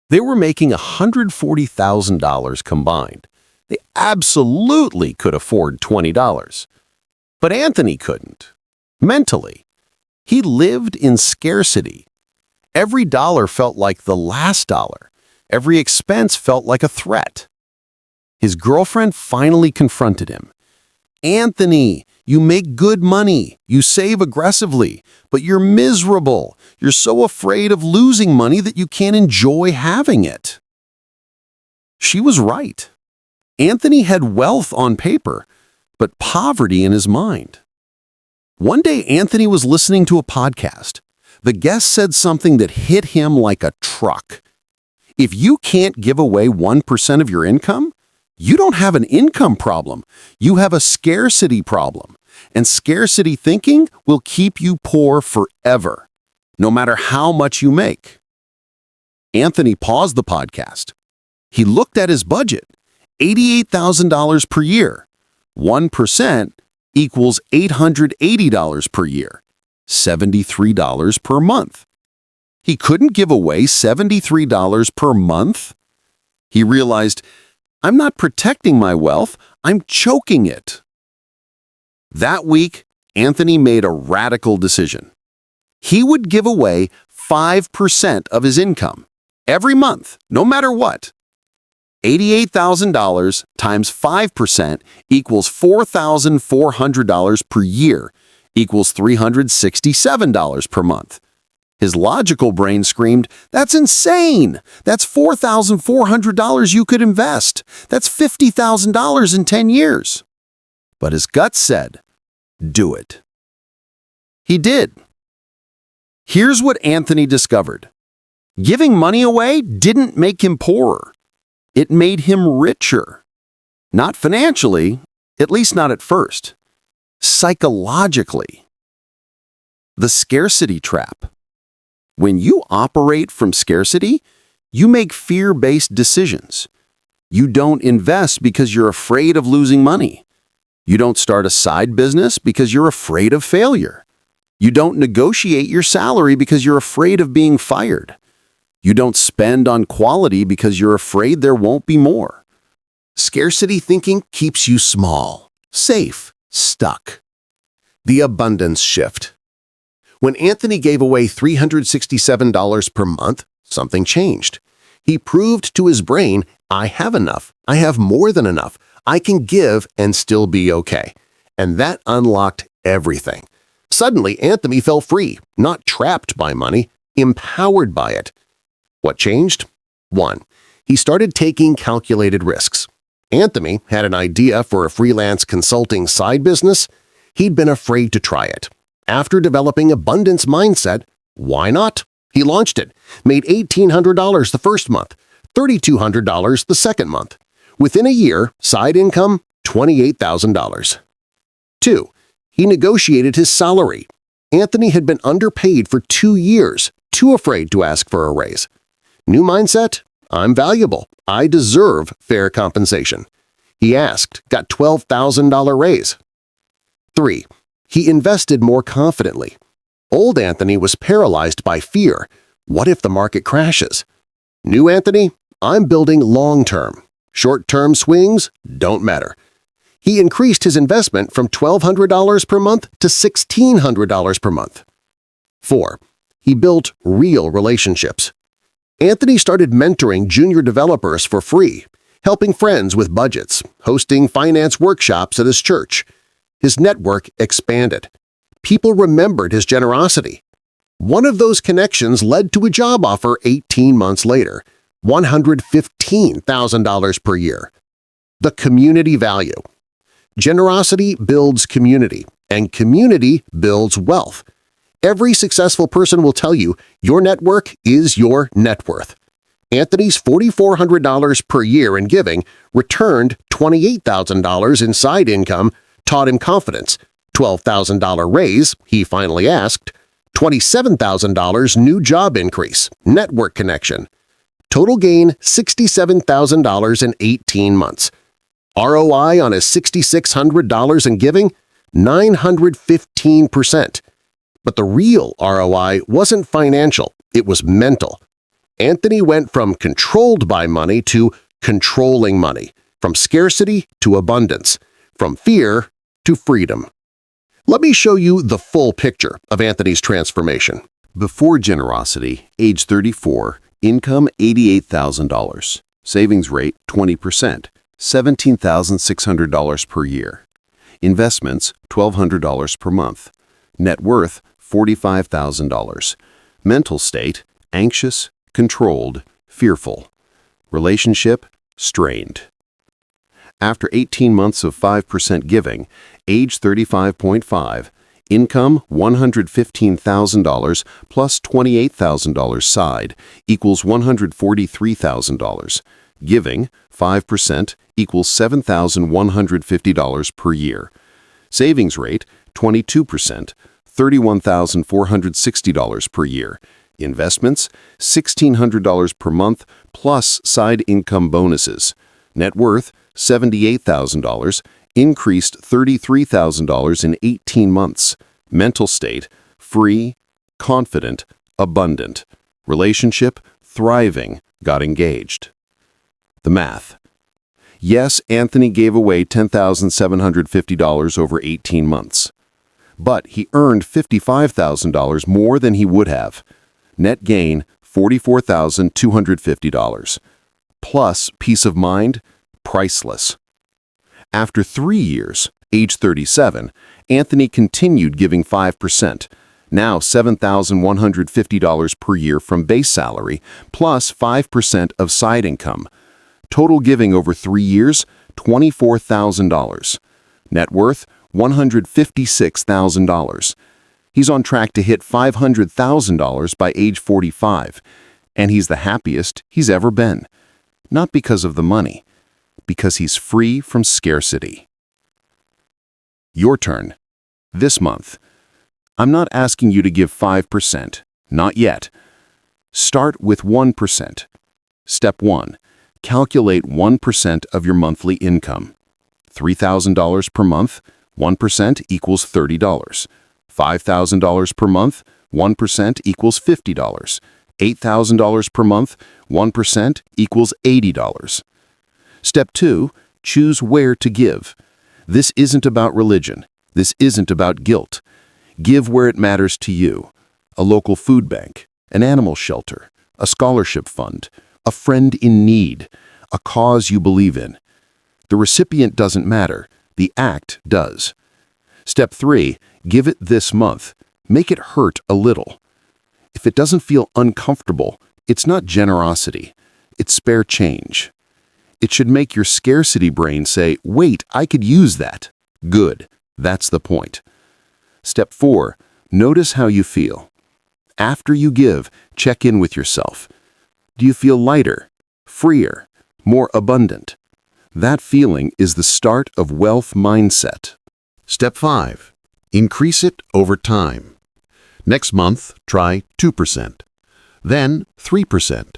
E: They were making $140,000 combined. They absolutely could afford $20. But Anthony couldn't. Mentally, he lived in scarcity. Every dollar felt like the last dollar. Every expense felt like a threat. His girlfriend finally confronted him. Anthony, you make good money, you save aggressively, but you're miserable. You're so afraid of losing money that you can't enjoy having it. She was right. Anthony had wealth on paper, but poverty in his mind. One day, Anthony was listening to a podcast. The guest said something that hit him like a truck. If you can't give away 1% of your income, you don't have an income problem. You have a scarcity problem. And scarcity thinking will keep you poor forever, no matter how much you make. Anthony paused the podcast. He looked at his budget, $88,000 per year. 1% equals $880 per year, $73 per month. He couldn't give away $73 per month. He realized, I'm not protecting my wealth, I'm choking it. That week, Anthony made a radical decision. He would give away 5% of his income every month, no matter what. $88,000 times 5% equals $4,400 per year, equals $367 per month. His logical brain screamed, that's insane! That's $4,400 you could invest. That's $50,000 in 10 years. But his gut said, do it. He did. Here's what Anthony discovered.
C: Giving money away didn't make him poorer. It made him richer. Not financially, at least not at first. Psychologically. The scarcity trap. When you operate from scarcity, you make fear-based decisions. You don't invest because you're afraid of losing money. You don't start a side business because you're afraid of failure. You don't negotiate your salary because you're afraid of being fired. You don't spend on quality because you're afraid there won't be more. Scarcity thinking keeps you small, safe, stuck. The abundance shift. When Anthony gave away $367 per month, something changed. He proved to his brain, I have enough. I have more than enough. I can give and still be okay. And that unlocked everything. Suddenly, Anthony felt free, not trapped by money, empowered by it. What changed? 1. He started taking calculated risks. Anthony had an idea for a freelance consulting side business. He'd been afraid to try it. After developing abundance mindset, why not? He launched it, made $1,800 the first month, $3,200 the second month. Within a year, side income, $28,000. 2. He negotiated his salary. Anthony had been underpaid for 2 years, too afraid to ask for a raise. New mindset, I'm valuable. I deserve fair compensation. He asked, got $12,000 raise. 3. He invested more confidently. Old Anthony was paralyzed by fear. What if the market crashes? New Anthony, I'm building long-term. Short-term swings don't matter. He increased his investment from $1,200 per month to $1,600 per month. 4. He built real relationships. Anthony started mentoring junior developers for free, helping friends with budgets, hosting finance workshops at his church. His network expanded. People remembered his generosity. One of those connections led to a job offer 18 months later, $115,000 per year. The community value. Generosity builds community, and community builds wealth. Every successful person will tell you your network is your net worth. Anthony's $4,400 per year in giving returned $28,000 in side income, taught him confidence, $12,000 raise he finally asked, $27,000 new job increase, network connection. Total gain $67,000 in 18 months. ROI on his $6,600 in giving? 915%. But the real ROI wasn't financial, it was mental. Anthony went from controlled by money to controlling money, from scarcity to abundance, from fear to freedom. Let me show you the full picture of Anthony's transformation.
A: Before generosity, age 34, income $88,000, savings rate 20%, $17,600 per year. Investments $1,200 per month. Net worth $45,000. Mental state anxious, controlled, fearful. Relationship strained. After 18 months of 5% giving, age 35.5, income $115,000 plus $28,000 side equals $143,000. Giving 5% equals $7,150 per year. Savings rate 22%, $31,460 per year. Investments $1,600 per month plus side income bonuses. Net worth $78,000, increased $33,000 in 18 months. Mental state free, confident, abundant. Relationship thriving, got engaged. The math. Yes, Anthony gave away $10,750 over 18 months. But he earned $55,000 more than he would have. Net gain $44,250. Plus peace of mind, priceless. After 3 years, age 37, Anthony continued giving 5%, now $7,150 per year from base salary, plus 5% of side income. Total giving over 3 years, $24,000. Net worth, $156,000. He's on track to hit $500,000 by age 45. And he's the happiest he's ever been. Not because of the money, because he's free from scarcity. Your turn. This month. I'm not asking you to give 5%. Not yet. Start with 1%. Step 1. Calculate 1% of your monthly income. $3,000 per month, 1% equals $30. $5,000 per month, 1% equals $50. $8,000 per month, 1% equals $80. Step 2. Choose where to give. This isn't about religion. This isn't about guilt. Give where it matters to you. A local food bank, an animal shelter, a scholarship fund, a friend in need, a cause you believe in. The recipient doesn't matter. The act does. Step 3. Give it this month. Make it hurt a little. If it doesn't feel uncomfortable, it's not generosity. It's spare change. It should make your scarcity brain say, wait, I could use that. Good. That's the point. Step 4. Notice how you feel. After you give, check in with yourself. Do you feel lighter, freer, more abundant? That feeling is the start of wealth mindset.
B: Step 5. Increase it over time. Next month, try 2%. Then 3%.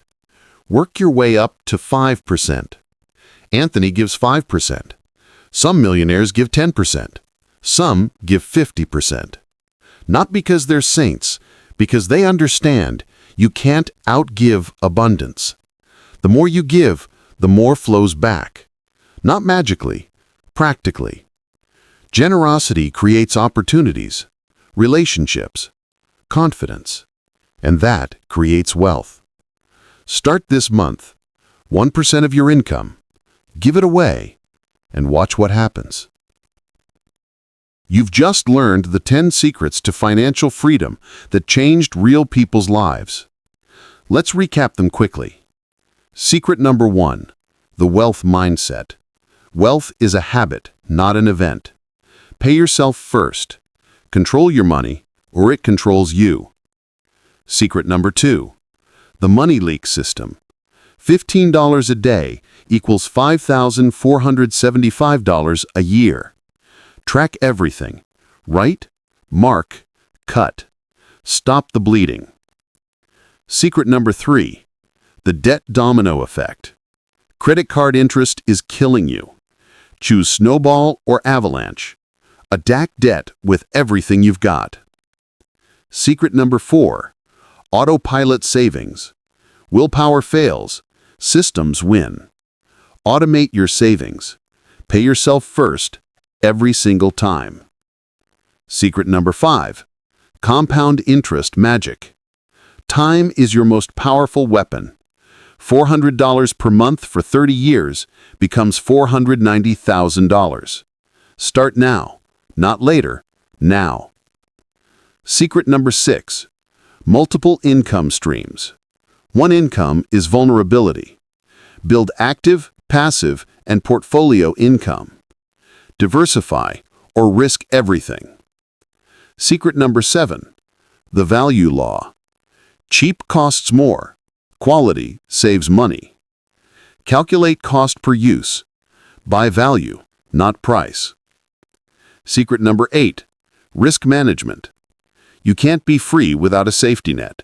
B: Work your way up to 5%. Anthony gives 5%. Some millionaires give 10%. Some give 50%. Not because they're saints, because they understand you can't outgive abundance. The more you give, the more flows back. Not magically, practically. Generosity creates opportunities, relationships, confidence, and that creates wealth. Start this month, 1% of your income, give it away, and watch what happens. You've just learned the 10 secrets to financial freedom that changed real people's lives. Let's recap them quickly. Secret number 1, the wealth mindset. Wealth is a habit, not an event. Pay yourself first. Control your money, or it controls you. Secret number 2, the money leak system. $15 a day equals $5,475 a year. Track everything. Write, mark, cut. Stop the bleeding. Secret number 3, the debt domino effect. Credit card interest is killing you. Choose snowball or avalanche. Attack debt with everything you've got. Secret number 4, autopilot savings. Willpower fails. Systems win. Automate your savings. Pay yourself first every single time. Secret number 5, compound interest magic. Time is your most powerful weapon. $400 per month for 30 years becomes $490,000. Start now, not later, now. Secret number 6, multiple income streams. One income is vulnerability. Build active, passive, and portfolio income. Diversify or risk everything. Secret number 7, the value law. Cheap costs more. Quality saves money. Calculate cost per use. Buy value, not price. Secret number 8, risk management. You can't be free without a safety net.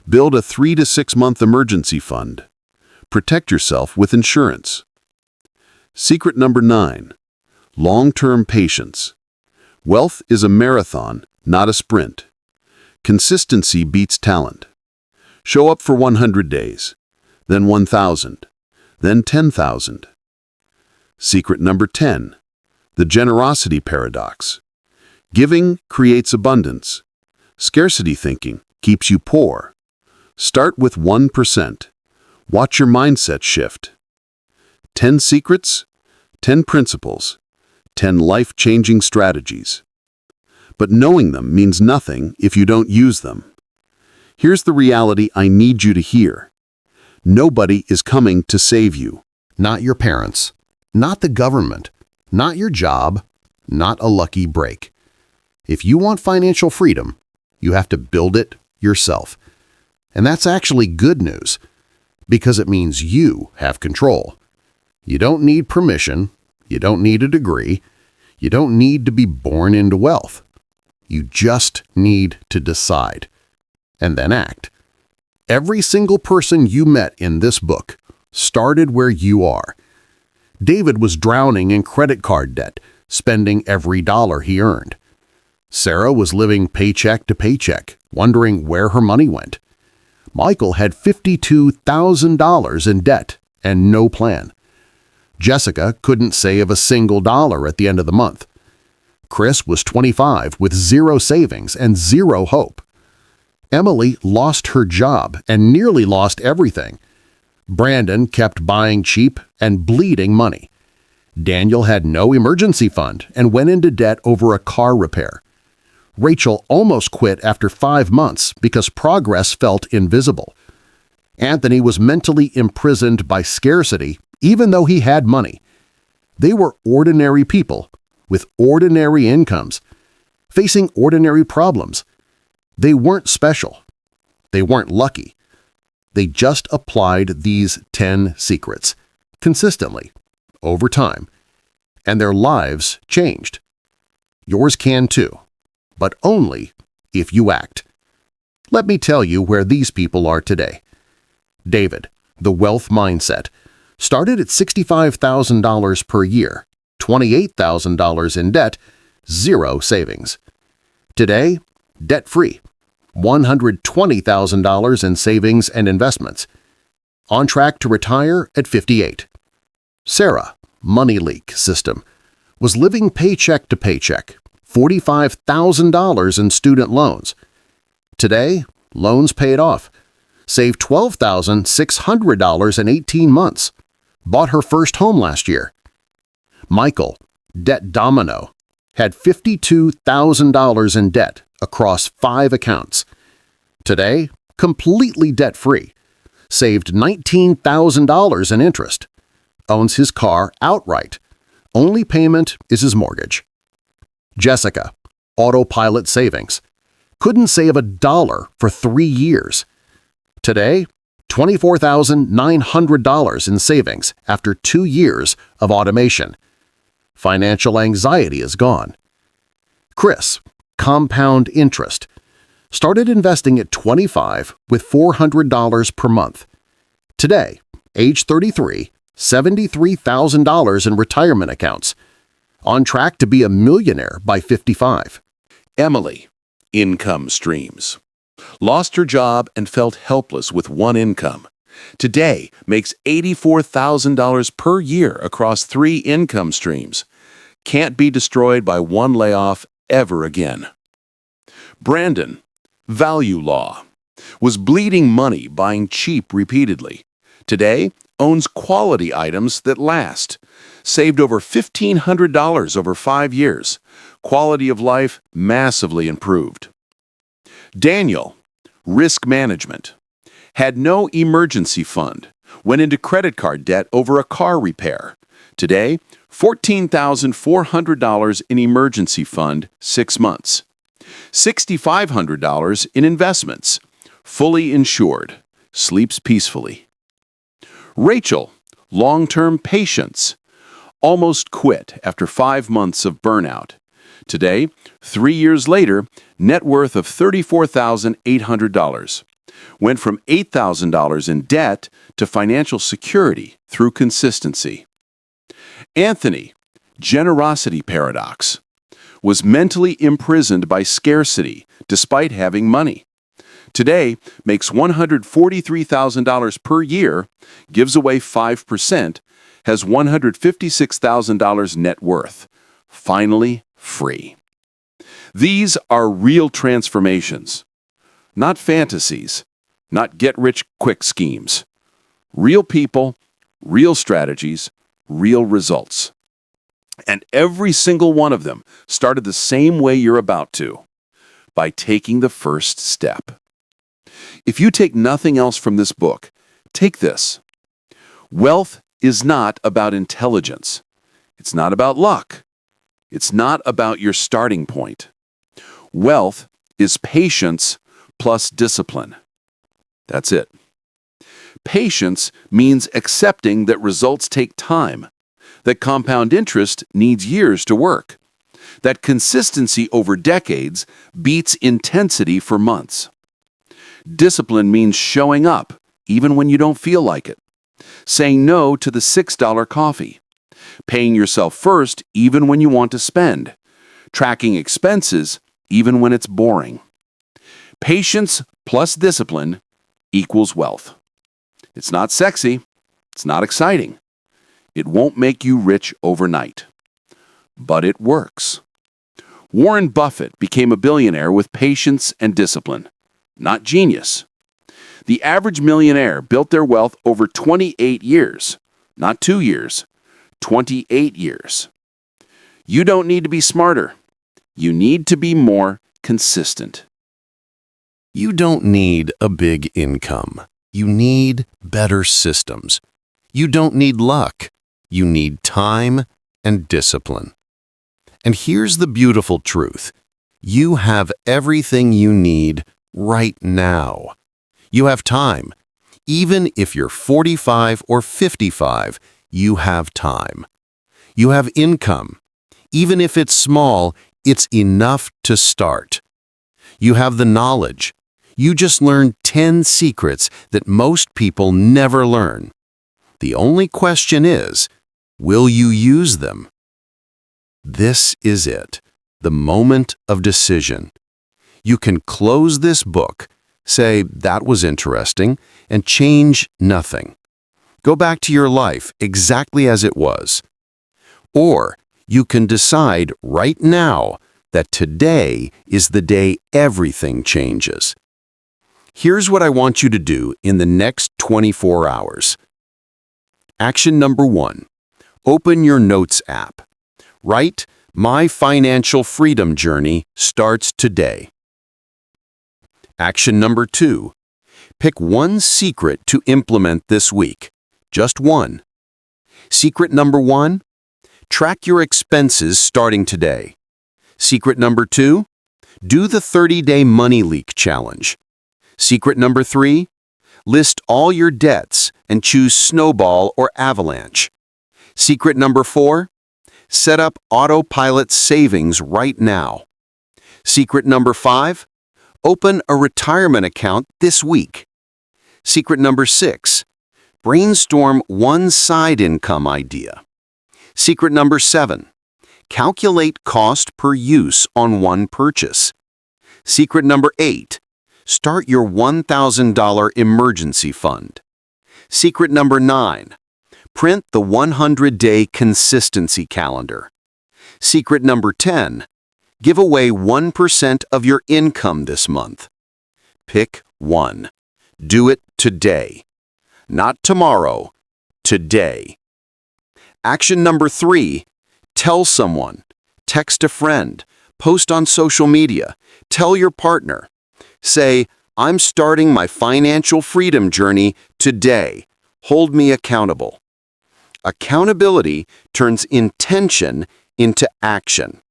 B: Build a 3 to 6 month emergency fund. Protect yourself with insurance. Secret number 9, long-term patience. Wealth is a marathon, not a sprint. Consistency beats talent. Show up for 100 days, then 1,000, then 10,000. Secret number 10, the generosity paradox. Giving creates abundance. Scarcity thinking keeps you poor. Start with 1%. Watch your mindset shift. 10 secrets, 10 principles, 10 life-changing strategies. But knowing them means nothing if you don't use them. Here's the reality I need you to hear. Nobody is coming to save you.
E: Not your parents, not the government, not your job, not a lucky break. If you want financial freedom, you have to build it yourself.
A: And that's actually good news, because it means you have control. You don't need permission, you don't need a degree, you don't need to be born into wealth. You just need to decide, and then act. Every single person you met in this book started where you are. David was drowning in credit card debt, spending every dollar he earned. Sarah was living paycheck to paycheck, wondering where her money went. Michael had $52,000 in debt and no plan. Jessica couldn't save a single dollar at the end of the month. Chris was 25 with zero savings and zero hope. Emily lost her job and nearly lost everything. Brandon kept buying cheap and bleeding money. Daniel had no emergency fund and went into debt over a car repair. Rachel almost quit after 5 months because progress felt invisible. Anthony was mentally imprisoned by scarcity even though he had money. They were ordinary people with ordinary incomes, facing ordinary problems. They weren't special. They weren't lucky. They just applied these 10 secrets consistently, over time, and their lives changed. Yours can too, but only if you act. Let me tell you where these people are today. David, the wealth mindset, started at $65,000 per year, $28,000 in debt, zero savings. Today, debt-free, $120,000 in savings and investments. On track to retire at 58. Sarah, money leak system, was living paycheck to paycheck, $45,000 in student loans. Today, loans paid off, saved $12,600 in 18 months, bought her first home last year. Michael, debt domino, had $52,000 in debt across 5 accounts. Today, completely debt-free, saved $19,000 in interest, owns his car outright. Only payment is his mortgage. Jessica, Autopilot savings, couldn't save a dollar for 3 years. Today, $24,900 in savings after 2 years of automation. Financial anxiety is gone. Chris, compound interest, started investing at 25 with $400 per month. Today, age 33, $73,000 in retirement accounts. On track to be a millionaire by 55.
C: Emily, income streams. Lost her job and felt helpless with one income. Today makes $84,000 per year across 3 income streams. Can't be destroyed by one layoff ever again. Brandon, value law, was bleeding money buying cheap repeatedly. Today owns quality items that last. Saved over $1,500 over 5 years. Quality of life massively improved. Daniel, risk management, had no emergency fund, went into credit card debt over a car repair. Today, $14,400 in emergency fund, 6 months. $6,500 in investments, fully insured, sleeps peacefully. Rachel, long-term patience, almost quit after 5 months of burnout. Today, 3 years later, net worth of $34,800. Went from $8,000 in debt to financial security through consistency. Anthony, generosity paradox, was mentally imprisoned by scarcity despite having money. Today, makes $143,000 per year, gives away 5%, has $156,000 net worth. Finally, free. These are real transformations, not fantasies, not get-rich-quick schemes. Real people, real strategies, real results. And every single one of them started the same way you're about to, by taking the first step. If you take nothing else from this book, take this. Wealth is not about intelligence. It's not about luck. It's not about your starting point. Wealth is patience plus discipline.
B: That's it. Patience means accepting that results take time, that compound interest needs years to work, that consistency over decades beats intensity for months. Discipline means showing up even when you don't feel like it, saying no to the $6 coffee, paying yourself first even when you want to spend, tracking expenses even when it's boring. Patience plus discipline equals wealth. It's not sexy. It's not exciting. It won't make you rich overnight. But it works. Warren Buffett became a billionaire with patience and discipline, not genius. The average millionaire built their wealth over 28 years, not 2 years, 28 years. You don't need to be smarter. You need to be more consistent.
A: You don't need a big income. You need better systems. You don't need luck. You need time and discipline. And here's the beautiful truth. You have everything you need right now. You have time. Even if you're 45 or 55, you have time. You have income. Even if it's small, it's enough to start. You have the knowledge. You just learned 10 secrets that most people never learn. The only question is, will you use them? This is it, the moment of decision. You can close this book, say, that was interesting, and change nothing. Go back to your life exactly as it was. Or you can decide right now that today is the day everything changes. Here's what I want you to do in the next 24 hours. Action number 1. Open your Notes app. Write, "My financial freedom journey starts today." Action number 2. Pick one secret to implement this week. Just one. Secret number 1. Track your expenses starting today. Secret number 2. Do the 30-day money leak challenge. Secret number 3. List all your debts and choose snowball or avalanche. Secret number 4. Set up Autopilot savings right now. Secret number 5. Open a retirement account this week. Secret number 6. Brainstorm one side income idea. Secret number 7. Calculate cost per use on one purchase. Secret number 8. Start your $1,000 emergency fund. Secret number 9. Print the 100-day consistency calendar. Secret number 10. Give away 1% of your income this month. Pick one. Do it today. Not tomorrow, today. Action number 3. Tell someone. Text a friend. Post on social media. Tell your partner. Say, "I'm starting my financial freedom journey today. Hold me accountable." Accountability turns intention into action.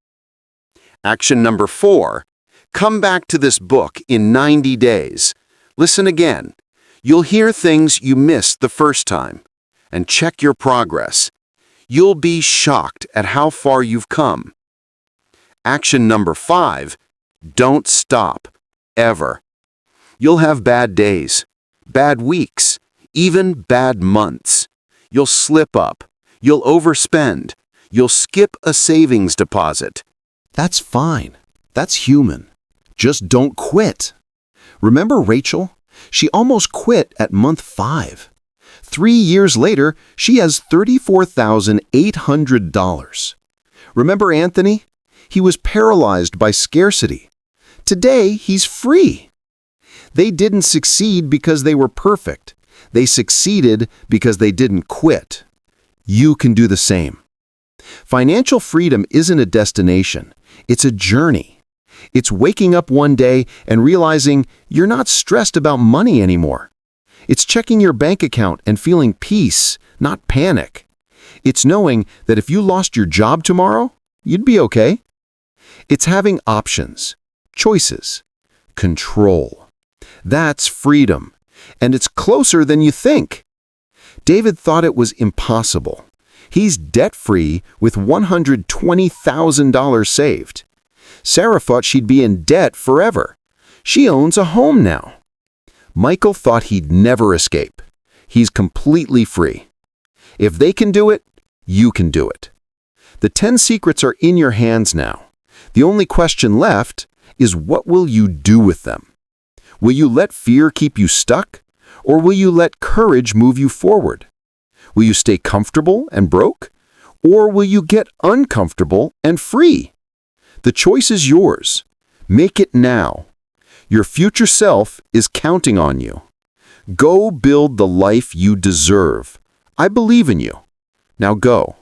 A: Action number 4. Come back to this book in 90 days. Listen again. You'll hear things you missed the first time. And check your progress. You'll be shocked at how far you've come. Action number 5. Don't stop. Ever. You'll have bad days, bad weeks, even bad months. You'll slip up. You'll overspend. You'll skip a savings deposit. That's fine. That's human. Just don't quit. Remember Rachel? She almost quit at month 5. 3 years later, she has $34,800. Remember Anthony? He was paralyzed by scarcity. Today, he's free. They didn't succeed because they were perfect. They succeeded because they didn't quit. You can do the same. Financial freedom isn't a destination. It's a journey. It's waking up one day and realizing you're not stressed about money anymore. It's checking your bank account and feeling peace, not panic. It's knowing that if you lost your job tomorrow, you'd be okay. It's having options. Choices. Control. That's freedom.
C: And it's closer than you think. David thought it was impossible. He's debt-free with $120,000 saved. Sarah thought she'd be in debt forever. She owns a home now. Michael thought he'd never escape. He's completely free. If they can do it, you can do it. The 10 secrets are in your hands now. The only question left is, what will you do with them? Will you let fear keep you stuck, or will you let courage move you forward? Will you stay comfortable and broke, or will you get uncomfortable and free? The choice is yours. Make it now. Your future self is counting on you. Go build the life you deserve. I believe in you. Now go.